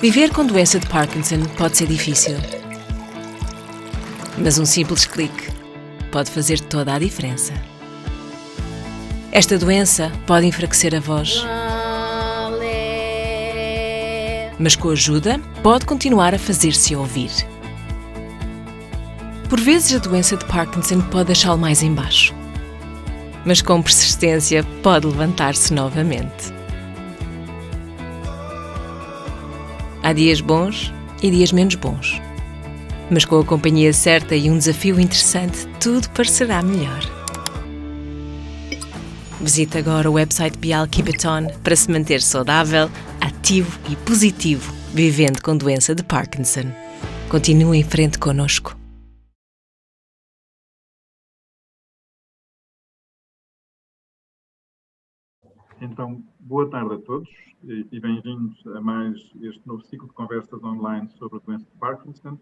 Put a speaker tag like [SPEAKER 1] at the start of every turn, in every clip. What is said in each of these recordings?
[SPEAKER 1] Viver com doença de Parkinson pode ser difícil, mas um simples clique pode fazer toda a diferença. Esta doença pode enfraquecer a voz, mas com ajuda pode continuar a fazer-se ouvir. Por vezes a doença de Parkinson pode deixá-lo mais em baixo, mas com persistência pode levantar-se novamente. Há dias bons e dias menos bons, mas com a companhia certa e um desafio interessante, tudo parecerá melhor. Visite agora o website Bial Keep It On para se manter saudável, ativo e positivo, vivendo com doença de Parkinson. Continue em frente connosco.
[SPEAKER 2] Então, boa tarde a todos e bem-vindos a mais este novo ciclo de conversas online sobre a doença de Parkinson.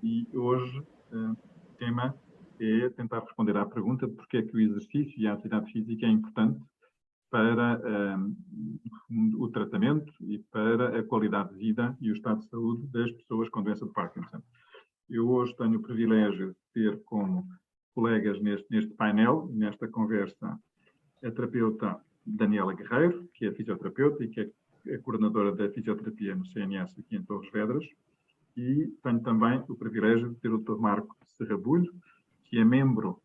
[SPEAKER 2] E hoje o tema é tentar responder à pergunta de porque é que o exercício e a atividade física é importante para o tratamento e para a qualidade de vida e o estado de saúde das pessoas com doença de Parkinson. Eu hoje tenho o privilégio de ter como colegas neste painel, nesta conversa, a terapeuta Daniela Guerreiro, que é fisioterapeuta e que é a coordenadora da fisioterapia no CNS aqui em Torres Vedras, e tenho também o privilégio de ter o Dr. Marco Serrabulho, que é membro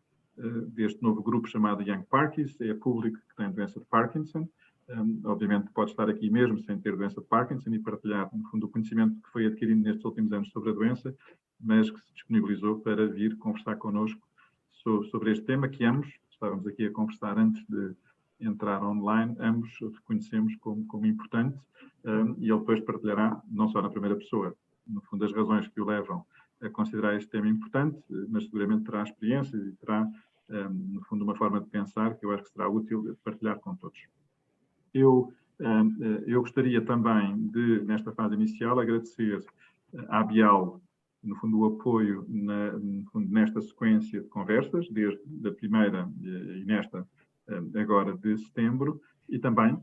[SPEAKER 2] deste novo grupo chamado Young Parkies, é público que tem doença de Parkinson. Obviamente pode estar aqui mesmo sem ter doença de Parkinson e partilhar, no fundo, o conhecimento que foi adquirido nestes últimos anos sobre a doença, mas que se disponibilizou para vir conversar connosco sobre este tema que ambos estávamos aqui a conversar antes de entrar online, ambos reconhecemos como importante, e ele depois partilhará, não só na primeira pessoa, no fundo, as razões que o levam a considerar este tema importante, mas seguramente terá experiências e terá, no fundo, uma forma de pensar que eu acho que será útil partilhar com todos. Eu gostaria também de, nesta fase inicial, agradecer à Bial, no fundo, o apoio nesta sequência de conversas, desde a primeira e nesta agora de setembro, e também,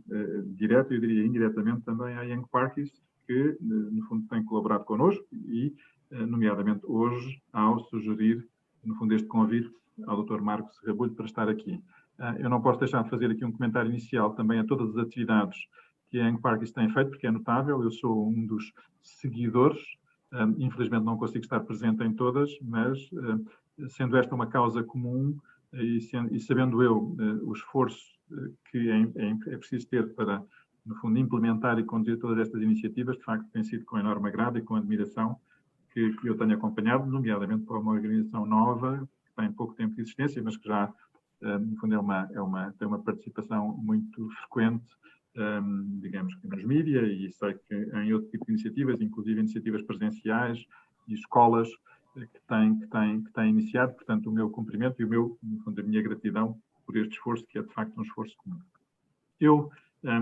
[SPEAKER 2] direto, eu diria indiretamente, também à Young Parkies, que, no fundo, tem colaborado connosco e, nomeadamente hoje, ao sugerir, no fundo, este convite ao Dr. Marco Serrabulho para estar aqui. Eu não posso deixar de fazer aqui um comentário inicial também a todas as atividades que a Young Parkies tem feito, porque é notável, eu sou um dos seguidores, infelizmente não consigo estar presente em todas, mas sendo esta uma causa comum e sabendo eu o esforço que é preciso ter para, no fundo, implementar e conduzir todas estas iniciativas, de facto tem sido com enorme agrado e com admiração que eu tenho acompanhado, nomeadamente por uma organização nova, que tem pouco tempo de existência, mas que já, no fundo, tem uma participação muito frequente, digamos que nos mídia, e sei que em outro tipo de iniciativas, inclusive iniciativas presenciais e escolas que tem iniciado. Portanto, o meu cumprimento e no fundo, a minha gratidão por este esforço, que é de facto um esforço comum. Eu,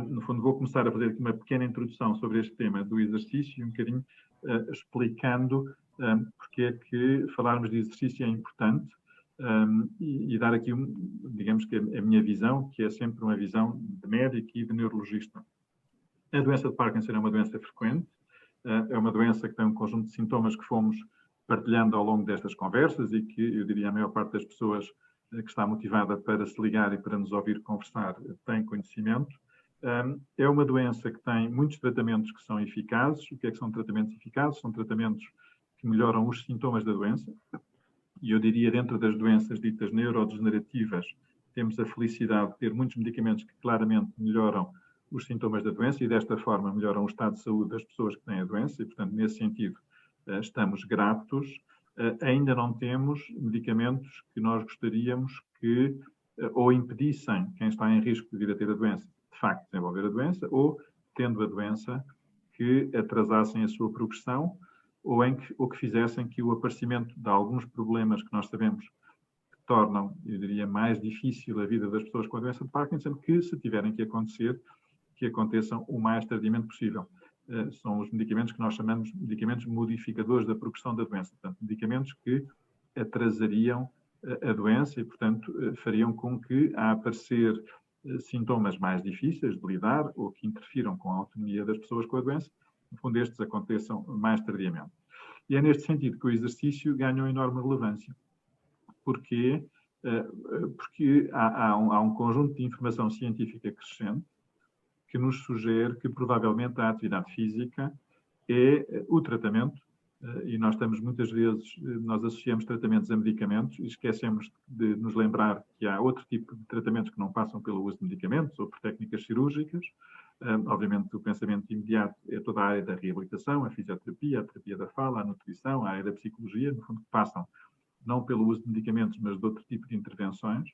[SPEAKER 2] no fundo, vou começar a fazer aqui uma pequena introdução sobre este tema do exercício, um bocadinho explicando porque é que falarmos de exercício é importante, e dar aqui, digamos que a minha visão, que é sempre uma visão de médico e de neurologista. A doença de Parkinson é uma doença frequente, é uma doença que tem um conjunto de sintomas que fomos partilhando ao longo destas conversas e que, eu diria, a maior parte das pessoas que está motivada para se ligar e para nos ouvir conversar tem conhecimento. É uma doença que tem muitos tratamentos que são eficazes. O que é que são tratamentos eficazes? São tratamentos que melhoram os sintomas da doença. E eu diria, dentro das doenças ditas neurodegenerativas, temos a felicidade de ter muitos medicamentos que claramente melhoram os sintomas da doença e, desta forma, melhoram o estado de saúde das pessoas que têm a doença. E, portanto, nesse sentido, estamos gratos. Ainda não temos medicamentos que nós gostaríamos que ou impedissem quem está em risco de vir a ter a doença, de facto, desenvolver a doença, ou, tendo a doença, que atrasassem a sua progressão ou que fizessem que o aparecimento de alguns problemas que nós sabemos que tornam, eu diria, mais difícil a vida das pessoas com a doença de Parkinson, que, se tiverem que acontecer, que aconteçam o mais tardiamente possível. São os medicamentos que nós chamamos de medicamentos modificadores da progressão da doença, portanto, medicamentos que atrasariam a doença e, portanto, fariam com que, a aparecer sintomas mais difíceis de lidar ou que interfiram com a autonomia das pessoas com a doença, no fundo, estes aconteçam mais tardiamente. E é neste sentido que o exercício ganha uma enorme relevância. Porquê? Porque há um conjunto de informação científica crescente que nos sugere que provavelmente a atividade física é o tratamento, e nós estamos muitas vezes, nós associamos tratamentos a medicamentos e esquecemos de nos lembrar que há outro tipo de tratamentos que não passam pelo uso de medicamentos ou por técnicas cirúrgicas. Obviamente o pensamento imediato é toda a área da reabilitação, a fisioterapia, a terapia da fala, a nutrição, a área da psicologia, no fundo que passam não pelo uso de medicamentos, mas de outro tipo de intervenções.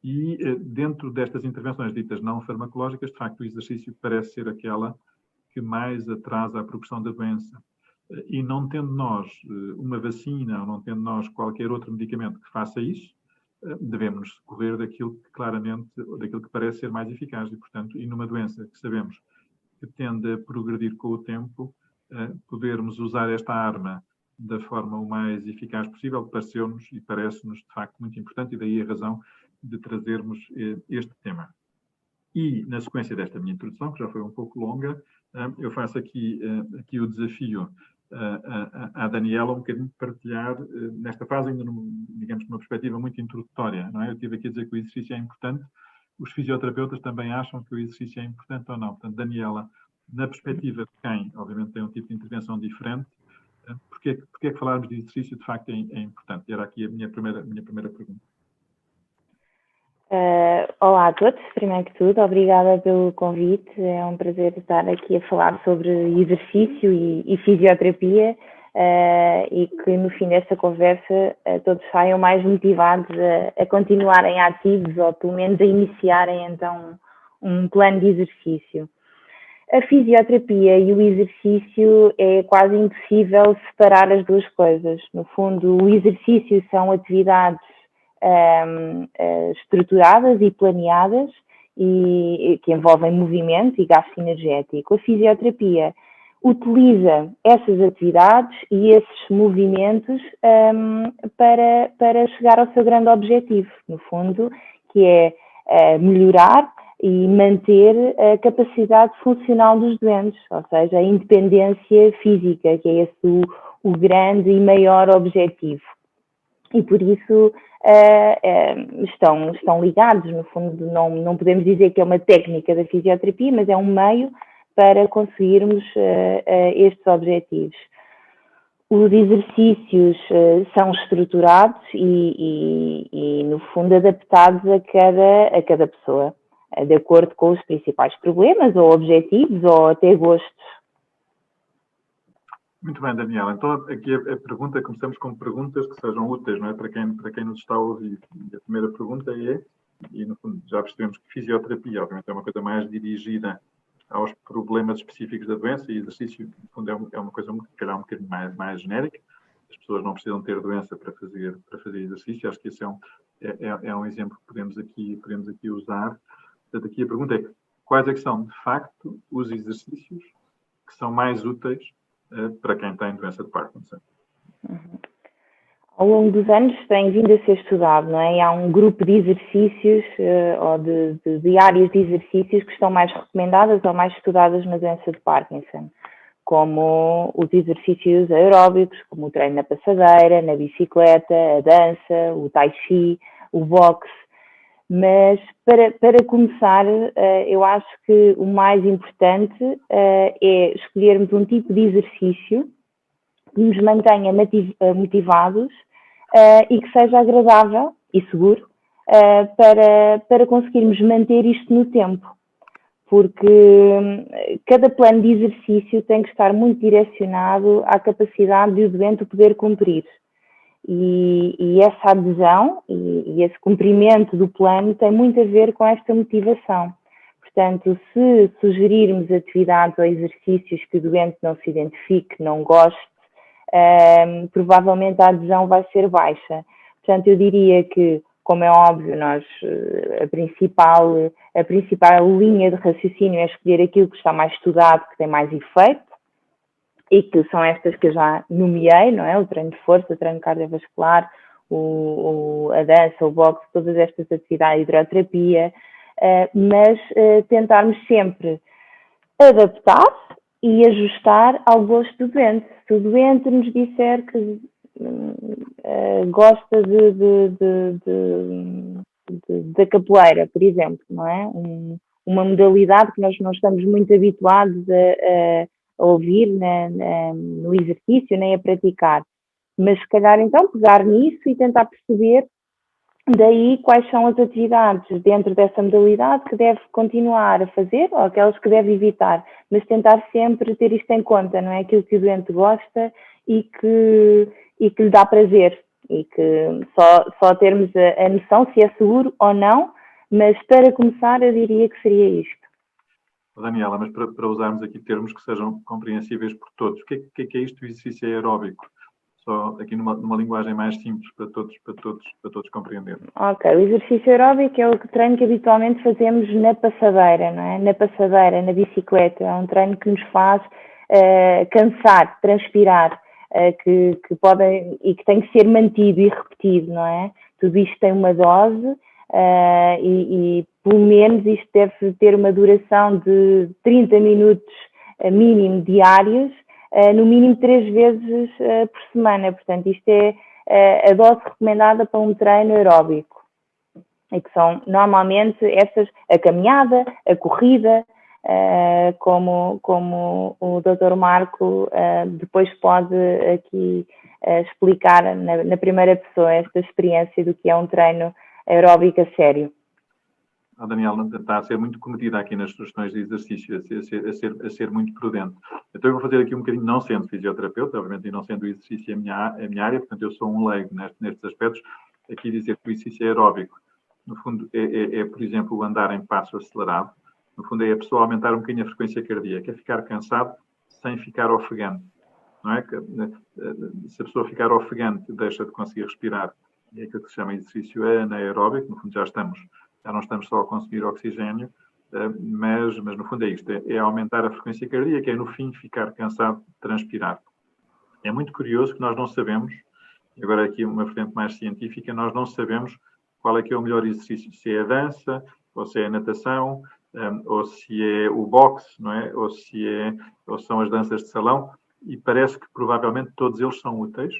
[SPEAKER 2] E dentro destas intervenções ditas não farmacológicas, de facto, o exercício parece ser aquela que mais atrasa a progressão da doença. E não tendo nós uma vacina, ou não tendo nós qualquer outro medicamento que faça isso, devemos correr daquilo que claramente, daquilo que parece ser mais eficaz. E, portanto, e numa doença que sabemos que tende a progredir com o tempo, podermos usar esta arma da forma o mais eficaz possível, pareceu-nos e parece-nos, de facto, muito importante, e daí a razão de trazermos este tema. E, na sequência desta minha introdução, que já foi um pouco longa, eu faço aqui o desafio à Daniela um bocadinho de partilhar, nesta fase ainda, digamos, numa perspectiva muito introdutória, não é? Eu estive aqui a dizer que o exercício é importante, os fisioterapeutas também acham que o exercício é importante ou não. Portanto, Daniela, na perspectiva de quem, obviamente, tem um tipo de intervenção diferente, porque é que falarmos de exercício de facto é importante? E era aqui a minha primeira pergunta.
[SPEAKER 3] Olá a todos, primeiro que tudo, obrigada pelo convite, é um prazer estar aqui a falar sobre exercício e fisioterapia e que no fim desta conversa todos saiam mais motivados a continuarem ativos ou pelo menos a iniciarem então um plano de exercício. A fisioterapia e o exercício é quase impossível separar as duas coisas. No fundo, o exercício são atividades estruturadas e planeadas e que envolvem movimento e gasto energético. A fisioterapia utiliza essas atividades e esses movimentos para chegar ao seu grande objetivo, no fundo, que é melhorar e manter a capacidade funcional dos doentes, ou seja, a independência física, que é esse o grande e maior objetivo. E por isso estão ligados, no fundo, não podemos dizer que é uma técnica da fisioterapia, mas é um meio para conseguirmos estes objetivos. Os exercícios são estruturados e, no fundo, adaptados a cada pessoa, de acordo com os principais problemas ou objetivos ou até gostos.
[SPEAKER 2] Muito bem, Daniela. Então, aqui a pergunta, começamos com perguntas que sejam úteis, não é? Para quem nos está a ouvir. E a primeira pergunta é, e no fundo já percebemos que fisioterapia, obviamente, é uma coisa mais dirigida aos problemas específicos da doença, e exercício, no fundo, é uma coisa, se calhar, um bocadinho mais genérica. As pessoas não precisam ter doença para fazer exercício. Acho que esse é um exemplo que podemos aqui usar. Portanto, aqui a pergunta é, quais é que são, de facto, os exercícios que são mais úteis para quem tem doença de Parkinson?
[SPEAKER 3] Ao longo dos anos tem vindo a ser estudado, não é? E há um grupo de exercícios ou de áreas de exercícios que estão mais recomendadas ou mais estudadas na doença de Parkinson, como os exercícios aeróbicos, como o treino na passadeira, na bicicleta, a dança, o tai chi, o boxe. Mas para começar, eu acho que o mais importante é escolhermos um tipo de exercício que nos mantenha motivados e que seja agradável e seguro para conseguirmos manter isto no tempo. Porque cada plano de exercício tem que estar muito direcionado à capacidade de o doente poder cumprir. E essa adesão e esse cumprimento do plano tem muito a ver com esta motivação. Portanto, se sugerirmos atividades ou exercícios que o doente não se identifique, não goste, provavelmente a adesão vai ser baixa. Portanto, eu diria que, como é óbvio, a principal linha de raciocínio é escolher aquilo que está mais estudado, que tem mais efeito, e que são estas que eu já nomeei, não é? O treino de força, o treino cardiovascular, a dança, o boxe, todas estas atividades, a hidroterapia, mas tentarmos sempre adaptar e ajustar ao gosto do doente. Se o doente nos disser que gosta da capoeira, por exemplo, não é? Uma modalidade que nós não estamos muito habituados a ouvir no exercício, nem a praticar. Mas se calhar então pegar nisso e tentar perceber daí quais são as atividades dentro dessa modalidade que deve continuar a fazer ou aquelas que deve evitar, mas tentar sempre ter isto em conta, não é? Aquilo que o doente gosta e que lhe dá prazer, e que só termos a noção se é seguro ou não, mas para começar eu diria que seria isto.
[SPEAKER 2] Daniela, mas para usarmos aqui termos que sejam compreensíveis por todos, o que é isto do exercício aeróbico? Só aqui numa linguagem mais simples para todos compreenderem.
[SPEAKER 3] Ok, o exercício aeróbico é o treino que habitualmente fazemos na passadeira, não é? Na passadeira, na bicicleta. É um treino que nos faz cansar, transpirar, que podem e que tem que ser mantido e repetido, não é? Tudo isto tem uma dose e pelo menos isto deve ter uma duração de 30 minutos mínimo diários, no mínimo 3 vezes por semana. Portanto, isto é a dose recomendada para um treino aeróbico. E que são normalmente estas, a caminhada, a corrida, como o Dr. Marco depois pode aqui explicar na primeira pessoa esta experiência do que é um treino aeróbico a sério.
[SPEAKER 2] A Daniela está a ser muito comedida aqui nas sugestões de exercício, a ser muito prudente. Então eu vou fazer aqui um bocadinho, não sendo fisioterapeuta, obviamente, e não sendo o exercício a minha área, portanto eu sou um leigo nestes aspectos, aqui dizer que o exercício aeróbico, no fundo, por exemplo, o andar em passo acelerado, no fundo é a pessoa aumentar um bocadinho a frequência cardíaca, é ficar cansado sem ficar ofegante, não é? Se a pessoa ficar ofegante, deixa de conseguir respirar, é aquilo que se chama exercício anaeróbico, no fundo já não estamos só a consumir oxigênio, mas no fundo é isto, é aumentar a frequência cardíaca, é no fim ficar cansado de transpirar. É muito curioso que nós não sabemos, e agora aqui uma vertente mais científica, nós não sabemos qual é que é o melhor exercício, se é a dança, ou se é a natação, ou se é o boxe, não é? Ou são as danças de salão, e parece que provavelmente todos eles são úteis,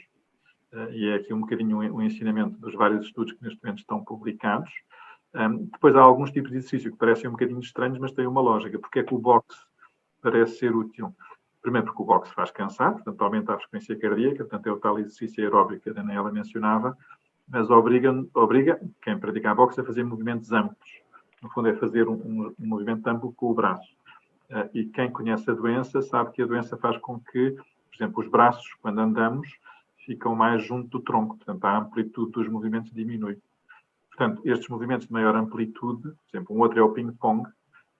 [SPEAKER 2] e é aqui um bocadinho o ensinamento dos vários estudos que neste momento estão publicados. Depois há alguns tipos de exercício que parecem um bocadinho estranhos, mas têm uma lógica. Porque é que o boxe parece ser útil? Primeiro porque o boxe faz cansar, portanto aumenta a frequência cardíaca, portanto é o tal exercício aeróbico que a Daniela mencionava, mas obriga quem pratica boxe a fazer movimentos amplos. No fundo é fazer um movimento amplo com o braço. E quem conhece a doença sabe que a doença faz com que, por exemplo, os braços, quando andamos, ficam mais junto do tronco, portanto a amplitude dos movimentos diminui. Portanto, estes movimentos de maior amplitude, por exemplo, um outro é o ping-pong,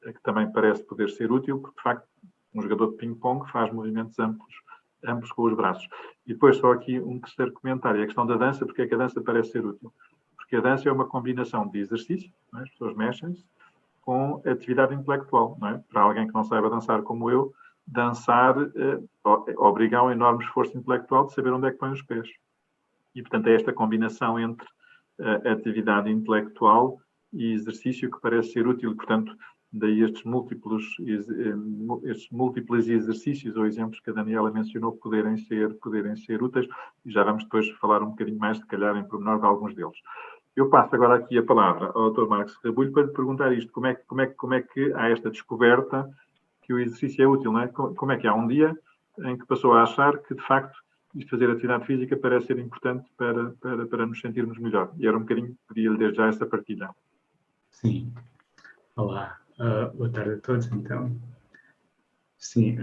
[SPEAKER 2] que também parece poder ser útil, porque, de facto, um jogador de ping-pong faz movimentos amplos com os braços. E depois só aqui um terceiro comentário, a questão da dança, porque é que a dança parece ser útil? Porque a dança é uma combinação de exercício, não é? As pessoas mexem-se, com atividade intelectual, não é? Para alguém que não saiba dançar como eu, dançar obriga a um enorme esforço intelectual de saber onde é que põe os pés. E, portanto, é esta combinação entre atividade intelectual e exercício que parece ser útil. Portanto, daí estes múltiplos exercícios ou exemplos que a Daniela mencionou poderem ser úteis, e já vamos depois falar um bocadinho mais, se calhar, em pormenor de alguns deles. Eu passo agora aqui a palavra ao Dr. Marcos Rabulho para lhe perguntar isto. Como é que há esta descoberta que o exercício é útil, não é? Como é que há um dia em que passou a achar que, de facto, fazer atividade física parece ser importante para nos sentirmos melhor? E era um bocadinho, pedia-lhe desde já essa partilha.
[SPEAKER 4] Sim. Olá. Boa tarde a todos, então. Sim.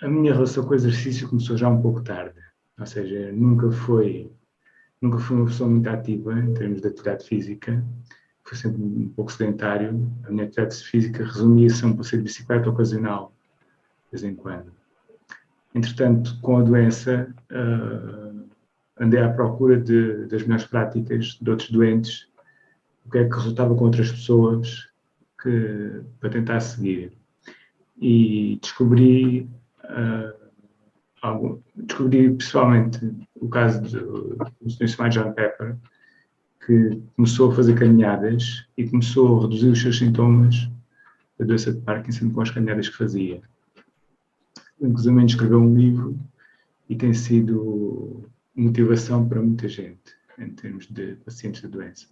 [SPEAKER 4] A minha relação com o exercício começou já um pouco tarde. Ou seja, nunca fui uma pessoa muito ativa em termos de atividade física. Fui sempre um pouco sedentário. A minha atividade física resumia-se a um passeio de bicicleta ocasional, de vez em quando. Entretanto, com a doença, andei à procura das melhores práticas de outros doentes, o que é que resultava com outras pessoas para tentar seguir. E descobri pessoalmente o caso do Sr. chamado John Pepper, que começou a fazer caminhadas e começou a reduzir os seus sintomas da doença de Parkinson com as caminhadas que fazia. inclusive escreveu um livro e tem sido motivação para muita gente, em termos de pacientes da doença.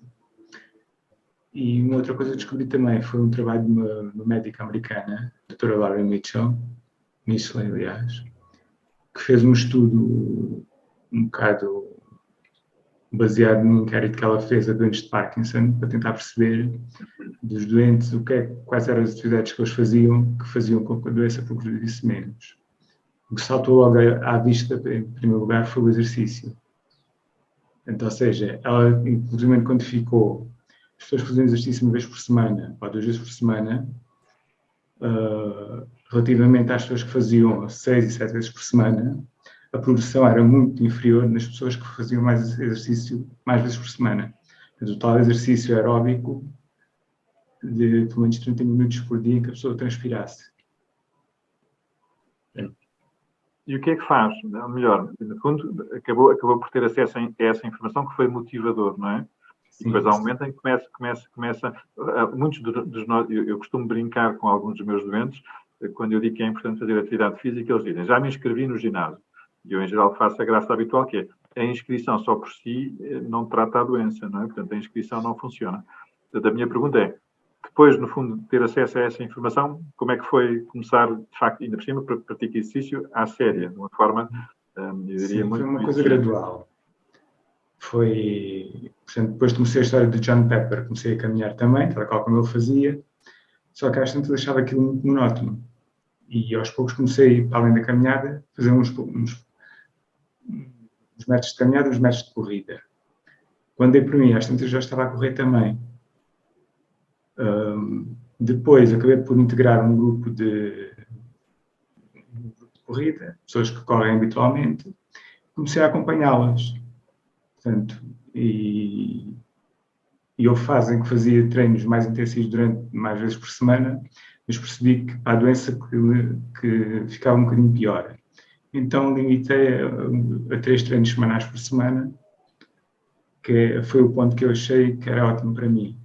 [SPEAKER 4] E uma outra coisa que descobri também foi um trabalho de uma médica americana, a doutora Laurie Mitchell, aliás, que fez um estudo um bocado baseado num inquérito que ela fez a doentes de Parkinson, para tentar perceber dos doentes quais eram as atividades que eles faziam, que faziam com que a doença progredisse menos. O que saltou logo à vista, em primeiro lugar, foi o exercício. Então, ou seja, ela inclusive quantificou as pessoas que faziam exercício uma vez por semana ou 2 vezes por semana, relativamente às pessoas que faziam 6 e 7 vezes por semana, a progressão era muito inferior nas pessoas que faziam mais exercício mais vezes por semana. O total exercício aeróbico de pelo menos 30 minutos por dia em que a pessoa transpirasse.
[SPEAKER 2] E o que é que faz? Ou melhor, no fundo, acabou por ter acesso a essa informação que foi motivador, não é? E depois há um momento em que começa muitos dos nós, eu costumo brincar com alguns dos meus doentes, quando eu digo que é importante fazer atividade física, eles dizem, já me inscrevi no ginásio. E eu, em geral, faço a graça habitual, que é a inscrição só por si não trata a doença, não é? Portanto, a inscrição não funciona. Portanto, a minha pergunta é, depois, no fundo, de ter acesso a essa informação, como é que foi começar, de facto, ainda por cima, para praticar exercício à séria, de uma forma, eu diria,
[SPEAKER 4] sim,
[SPEAKER 2] muito...
[SPEAKER 4] foi uma coisa gradual. Portanto, depois comecei a história de John Pepper, comecei a caminhar também, tal qual como ele fazia, só que às tantas achava aquilo muito monótono. E aos poucos comecei, além da caminhada, a fazer uns metros de caminhada e uns metros de corrida. Quando dei por mim, às tantas já estava a correr também. Depois acabei por integrar um grupo de corrida, pessoas que correm habitualmente, comecei a acompanhá-las. Portanto, e houve fase em que fazia treinos mais intensivos durante mais vezes por semana, mas percebi que para a doença que ficava um bocadinho pior. Então limitei a 3 treinos semanais por semana, que foi o ponto que eu achei que era ótimo para mim.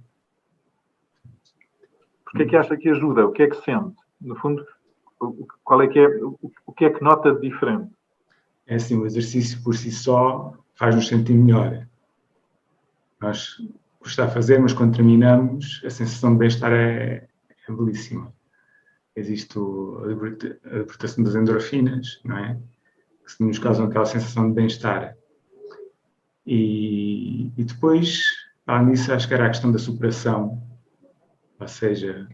[SPEAKER 2] Porquê é que acha que ajuda? O que é que sente? No fundo, qual é que é, o que é que nota de diferente?
[SPEAKER 4] É assim, o exercício por si só faz-nos sentir melhor. Nós custa a fazer, mas quando terminamos, a sensação de bem-estar é belíssima. Existe a libertação das endorfinas, não é? Que nos causam aquela sensação de bem-estar. E depois, além disso, acho que era a questão da superação. Ou seja,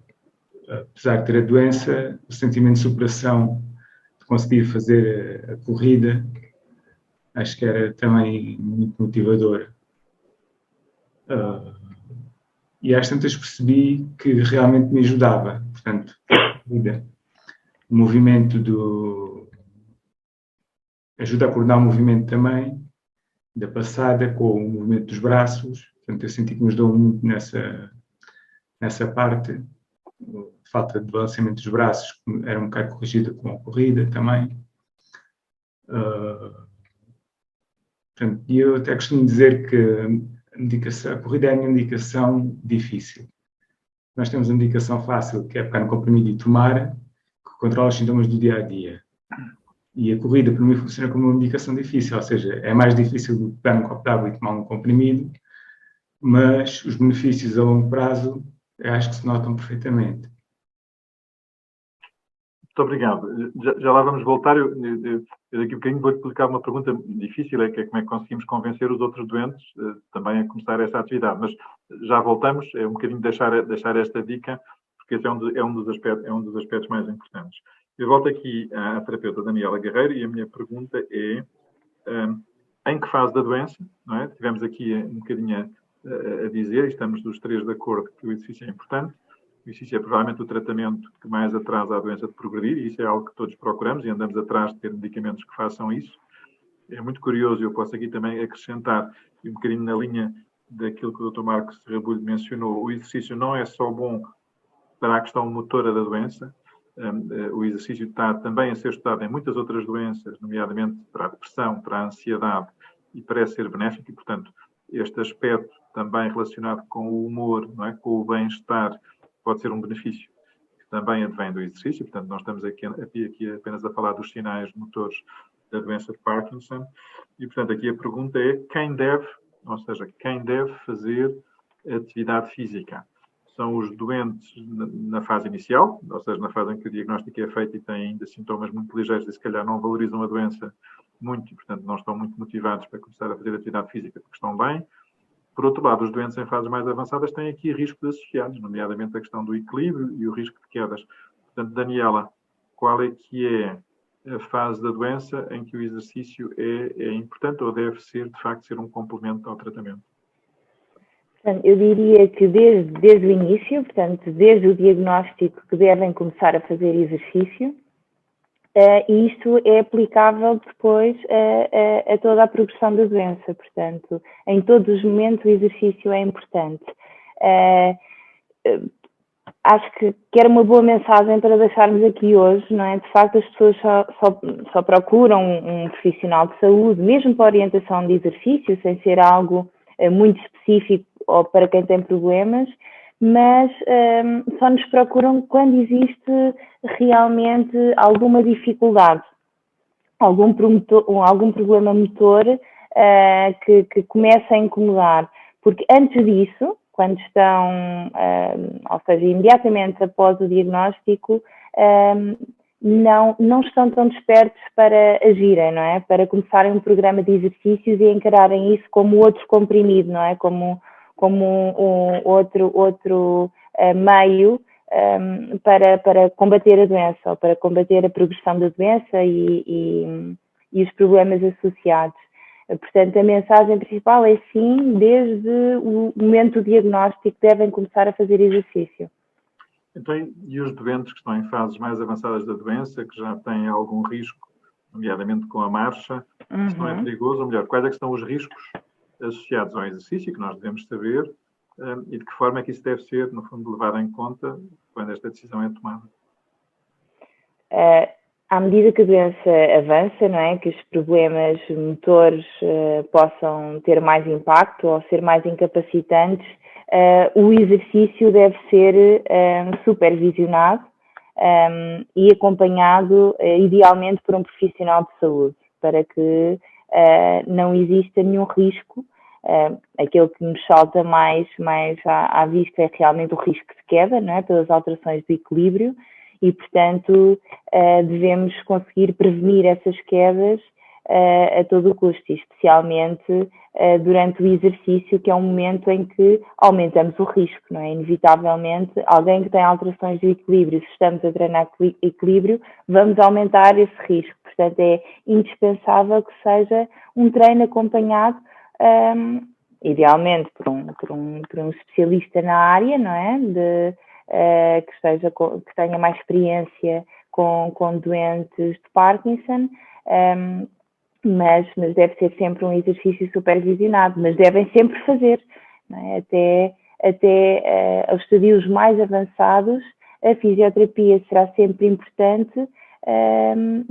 [SPEAKER 4] apesar de ter a doença, o sentimento de superação, de conseguir fazer a corrida, acho que era também muito motivador. E às tantas percebi que realmente me ajudava. Portanto, o movimento ajuda a coordenar o movimento também, da passada com o movimento dos braços. Portanto, eu senti que me ajudou muito nessa parte. A falta de balanceamento dos braços era um bocado corrigida com a corrida também. Portanto, e eu até costumo dizer que a corrida é a minha indicação difícil. Nós temos a indicação fácil, que é pegar no comprimido e tomar, que controla os sintomas do dia a dia. E a corrida, para mim, funciona como uma indicação difícil, ou seja, é mais difícil do que pegar um copo de água e tomar um comprimido, mas os benefícios a longo prazo, eu acho que se notam perfeitamente.
[SPEAKER 2] Muito obrigado. Já lá vamos voltar. Eu daqui a bocadinho vou-lhe colocar uma pergunta difícil, que é como é que conseguimos convencer os outros doentes também a começar essa atividade. Mas já voltamos, é um bocadinho deixar esta dica, porque esse é um dos aspectos mais importantes. Eu volto aqui à terapeuta Daniela Guerreiro e a minha pergunta é em que fase da doença, não é? Tivemos aqui um bocadinho a dizer, e estamos os 3 de acordo que o exercício é importante. O exercício é provavelmente o tratamento que mais atrasa a doença de progredir, e isso é algo que todos procuramos e andamos atrás de ter medicamentos que façam isso. É muito curioso, eu posso aqui também acrescentar, um bocadinho na linha daquilo que o Dr. Marcos Rabulho mencionou, o exercício não é só bom para a questão motora da doença, o exercício está também a ser estudado em muitas outras doenças, nomeadamente para a depressão, para a ansiedade, e parece ser benéfico, e, portanto, este aspecto também relacionado com o humor, não é? Com o bem-estar, pode ser um benefício que também advém do exercício, portanto, nós estamos aqui apenas a falar dos sinais motores da doença de Parkinson, e, portanto, aqui a pergunta é quem deve fazer atividade física? São os doentes na fase inicial, ou seja, na fase em que o diagnóstico é feito e têm ainda sintomas muito ligeiros e se calhar não valorizam a doença muito e, portanto, não estão muito motivados para começar a fazer atividade física porque estão bem. Por outro lado, os doentes em fases mais avançadas têm aqui riscos associados, nomeadamente a questão do equilíbrio e o risco de quedas. Portanto, Daniela, qual é que é a fase da doença em que o exercício é importante ou deve ser, de facto, ser um complemento ao tratamento?
[SPEAKER 3] Portanto, eu diria que desde o início, portanto, desde o diagnóstico que devem começar a fazer exercício, e isto é aplicável depois a toda a progressão da doença. Portanto, em todos os momentos o exercício é importante. Acho que era uma boa mensagem para deixarmos aqui hoje, não é? De facto, as pessoas só procuram um profissional de saúde, mesmo para orientação de exercício, sem ser algo muito específico ou para quem tem problemas, mas só nos procuram quando existe realmente alguma dificuldade, algum problema motor que começa a incomodar. Porque antes disso, quando estão, ou seja, imediatamente após o diagnóstico, não estão tão despertos para agirem, não é? Para começarem um programa de exercícios e encararem isso como outro comprimido, não é? Como outro meio para combater a doença ou para combater a progressão da doença e os problemas associados. Portanto, a mensagem principal é sim, desde o momento do diagnóstico devem começar a fazer exercício.
[SPEAKER 2] Então, e os doentes que estão em fases mais avançadas da doença, que já têm algum risco, nomeadamente com a marcha, se não é perigoso, ou melhor, quais é que são os riscos associados ao exercício que nós devemos saber e de que forma é que isso deve ser, no fundo, levado em conta quando esta decisão é tomada?
[SPEAKER 3] À medida que a doença avança, não é, que os problemas motores possam ter mais impacto ou ser mais incapacitantes, o exercício deve ser supervisionado e acompanhado, idealmente, por um profissional de saúde, para que não exista nenhum risco. Aquele que nos salta mais à vista é realmente o risco de queda, não é, pelas alterações do equilíbrio, e, portanto, devemos conseguir prevenir essas quedas a todo o custo, especialmente durante o exercício, que é um momento em que aumentamos o risco, não é? Inevitavelmente, alguém que tem alterações do equilíbrio, se estamos a treinar equilíbrio, vamos aumentar esse risco. Portanto, é indispensável que seja um treino acompanhado, idealmente por um especialista na área, não é? Que tenha mais experiência com doentes de Parkinson, mas deve ser sempre um exercício supervisionado, mas devem sempre fazer, não é? Até aos estadios mais avançados, a fisioterapia será sempre importante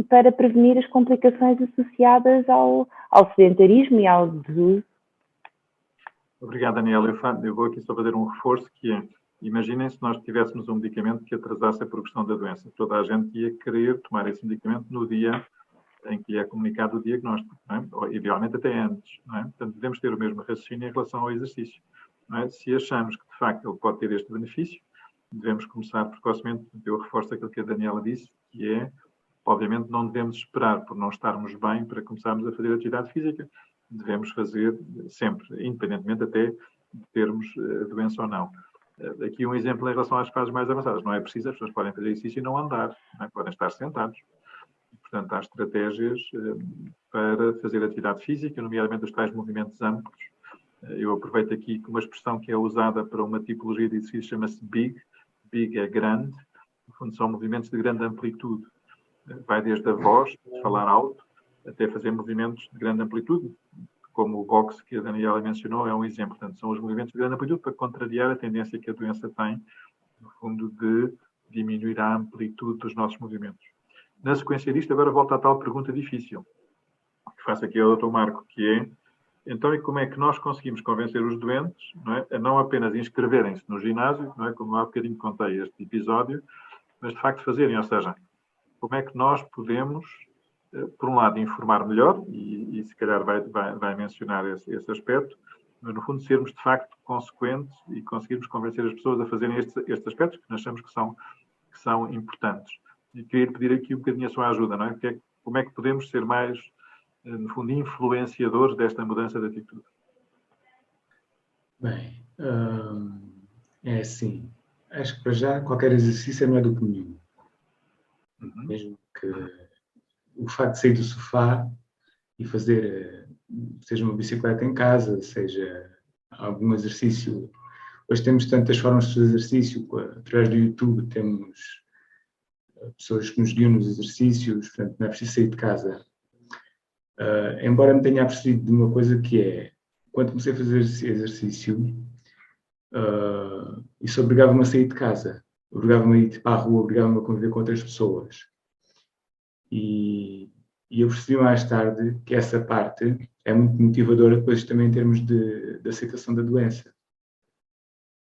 [SPEAKER 3] para prevenir as complicações associadas ao sedentarismo e ao desuso.
[SPEAKER 2] Obrigado, Daniela. Eu vou aqui só fazer um reforço que é: imaginem se nós tivéssemos um medicamento que atrasasse a progressão da doença. Toda a gente ia querer tomar esse medicamento no dia em que é comunicado o diagnóstico, não é? Ou, idealmente até antes, não é? Portanto, devemos ter o mesmo raciocínio em relação ao exercício, não é? Se achamos que, de facto, ele pode ter este benefício, devemos começar precocemente. Eu reforço aquilo que a Daniela disse, que é, obviamente, não devemos esperar por não estarmos bem para começarmos a fazer atividade física. Devemos fazer sempre, independentemente até de termos a doença ou não. Aqui um exemplo em relação às fases mais avançadas. Não é preciso, as pessoas podem fazer exercício e não andar, não é? Podem estar sentados. Portanto, há estratégias para fazer atividade física, nomeadamente os tais movimentos amplos. Eu aproveito aqui que uma expressão que é usada para uma tipologia de exercício chama-se BIG. BIG é grande. No fundo, são movimentos de grande amplitude. Vai desde a voz, de falar alto, até fazer movimentos de grande amplitude, como o boxe que a Daniela mencionou é um exemplo. Portanto, são os movimentos de grande amplitude para contrariar a tendência que a doença tem, no fundo, de diminuir a amplitude dos nossos movimentos. Na sequência disto, agora volto à tal pergunta difícil, que faço aqui ao Dr. Marco, que é: então, e como é que nós conseguimos convencer os doentes, não é, a não apenas inscreverem-se no ginásio, não é, como há bocadinho contei este episódio, mas de facto fazerem, ou seja, como é que nós podemos, por um lado, informar melhor, e se calhar vai mencionar esse aspecto, mas no fundo sermos de facto consequentes e conseguirmos convencer as pessoas a fazerem estes aspectos que nós achamos que são importantes. E queria pedir aqui um bocadinho a sua ajuda, não é? Como é que podemos ser mais, no fundo, influenciadores desta mudança de atitude?
[SPEAKER 4] Bem, é assim. Acho que para já qualquer exercício é melhor do que nenhum. Mesmo que o facto de sair do sofá e fazer, seja uma bicicleta em casa, seja algum exercício. Hoje temos tantas formas de fazer exercício, através do YouTube temos pessoas que nos guiam nos exercícios, portanto não é preciso sair de casa. Embora me tenha apercebido de uma coisa que é, quando comecei a fazer exercício, isso obrigava-me a sair de casa, obrigava-me a ir para a rua, obrigava-me a conviver com outras pessoas. E eu percebi mais tarde que essa parte é muito motivadora depois também em termos de aceitação da doença.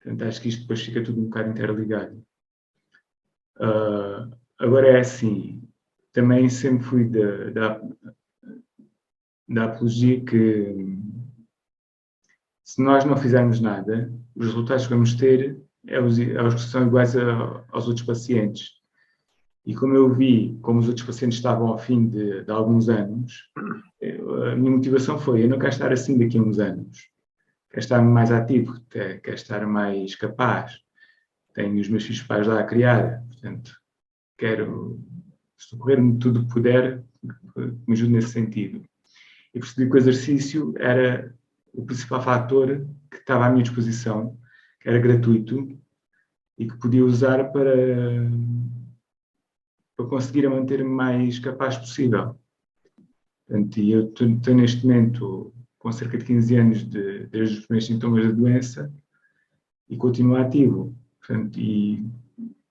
[SPEAKER 4] Portanto, acho que isto depois fica tudo um bocado interligado. Agora é assim, também sempre fui da apologia que se nós não fizermos nada, os resultados que vamos ter os que são iguais aos outros pacientes. E como eu vi como os outros pacientes estavam ao fim de alguns anos, a minha motivação foi, eu não quero estar assim daqui a uns anos. Quero estar mais ativo, quero estar mais capaz. Tenho os meus filhos para ajudar a criar, portanto, quero socorrer-me tudo o que puder, que me ajude nesse sentido. E percebi que o exercício era o principal fator que estava à minha disposição, que era gratuito e que podia usar para conseguir manter-me mais capaz possível. Portanto, e eu estou neste momento com cerca de 15 anos desde os primeiros sintomas da doença e continuo ativo. Portanto, e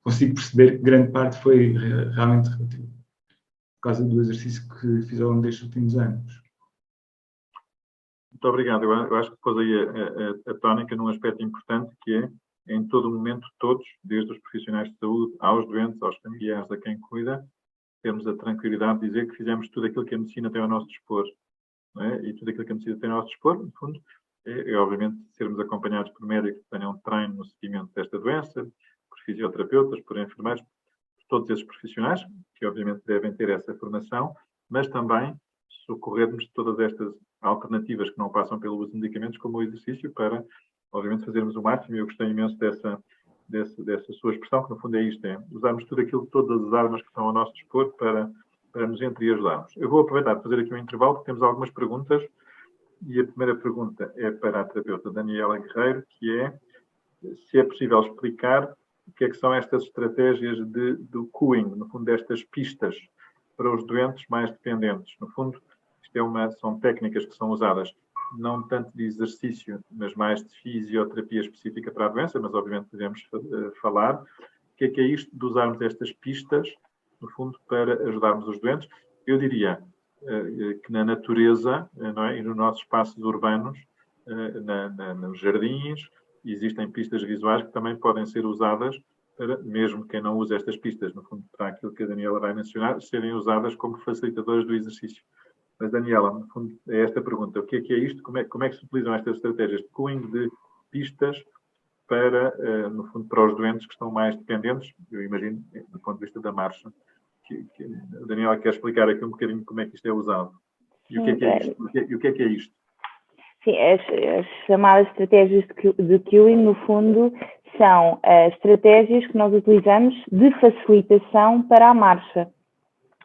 [SPEAKER 4] consigo perceber que grande parte foi realmente relativo, por causa do exercício que fiz ao longo destes últimos anos.
[SPEAKER 2] Muito obrigado. Eu acho que pôs aí a tónica num aspecto importante, que é, em todo momento, todos, desde os profissionais de saúde, aos doentes, aos familiares, a quem cuida, temos a tranquilidade de dizer que fizemos tudo aquilo que a medicina tem ao nosso dispor. Não é? E tudo aquilo que a medicina tem ao nosso dispor, no fundo, é obviamente sermos acompanhados por médicos que tenham treino no seguimento desta doença, por fisioterapeutas, por enfermeiros, por todos esses profissionais, que obviamente devem ter essa formação, mas também socorrermos de todas estas alternativas que não passam pelo uso de medicamentos, como o exercício, para, obviamente, fazermos o máximo. E eu gostei imenso dessa sua expressão, que no fundo é isto, é usarmos tudo aquilo, todas as armas que estão ao nosso dispor para nos entreajudarmos. Eu vou aproveitar para fazer aqui um intervalo, porque temos algumas perguntas, e a primeira pergunta é para a terapeuta Daniela Guerreiro, que é se é possível explicar o que é que são estas estratégias do cueing, no fundo, destas pistas para os doentes mais dependentes. No fundo, são técnicas que são usadas não tanto de exercício, mas mais de fisioterapia específica para a doença, mas obviamente podemos falar. O que é isto de usarmos estas pistas, no fundo, para ajudarmos os doentes? Eu diria que na natureza, não é? E nos nossos espaços urbanos, nos jardins, existem pistas visuais que também podem ser usadas para, mesmo quem não usa estas pistas, no fundo, para aquilo que a Daniela vai mencionar, serem usadas como facilitadoras do exercício. Mas, Daniela, no fundo, é esta pergunta. O que é isto? Como é que se utilizam estas estratégias de cueing de pistas para, no fundo, para os doentes que estão mais dependentes? Eu imagino, do ponto de vista da marcha, que a Daniela quer explicar aqui um bocadinho como é que isto é usado. E o que é isto? E o que é isto?
[SPEAKER 3] Sim, as chamadas estratégias de cueing, no fundo, são estratégias que nós utilizamos de facilitação para a marcha.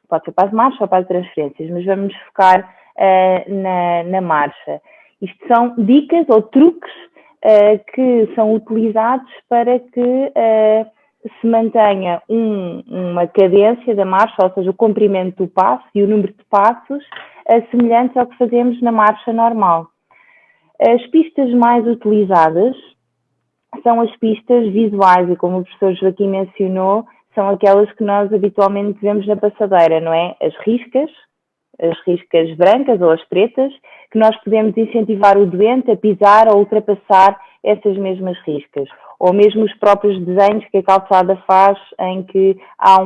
[SPEAKER 3] Pode ser para as marchas ou para as transferências, mas vamos focar na marcha. Isto são dicas ou truques que são utilizados para que se mantenha uma cadência da marcha, ou seja, o comprimento do passo e o número de passos semelhantes ao que fazemos na marcha normal. As pistas mais utilizadas são as pistas visuais e, como o professor Joaquim mencionou, são aquelas que nós habitualmente vemos na passadeira, não é? As riscas brancas ou as pretas, que nós podemos incentivar o doente a pisar ou ultrapassar essas mesmas riscas. ou mesmo os próprios desenhos que a calçada faz, em que há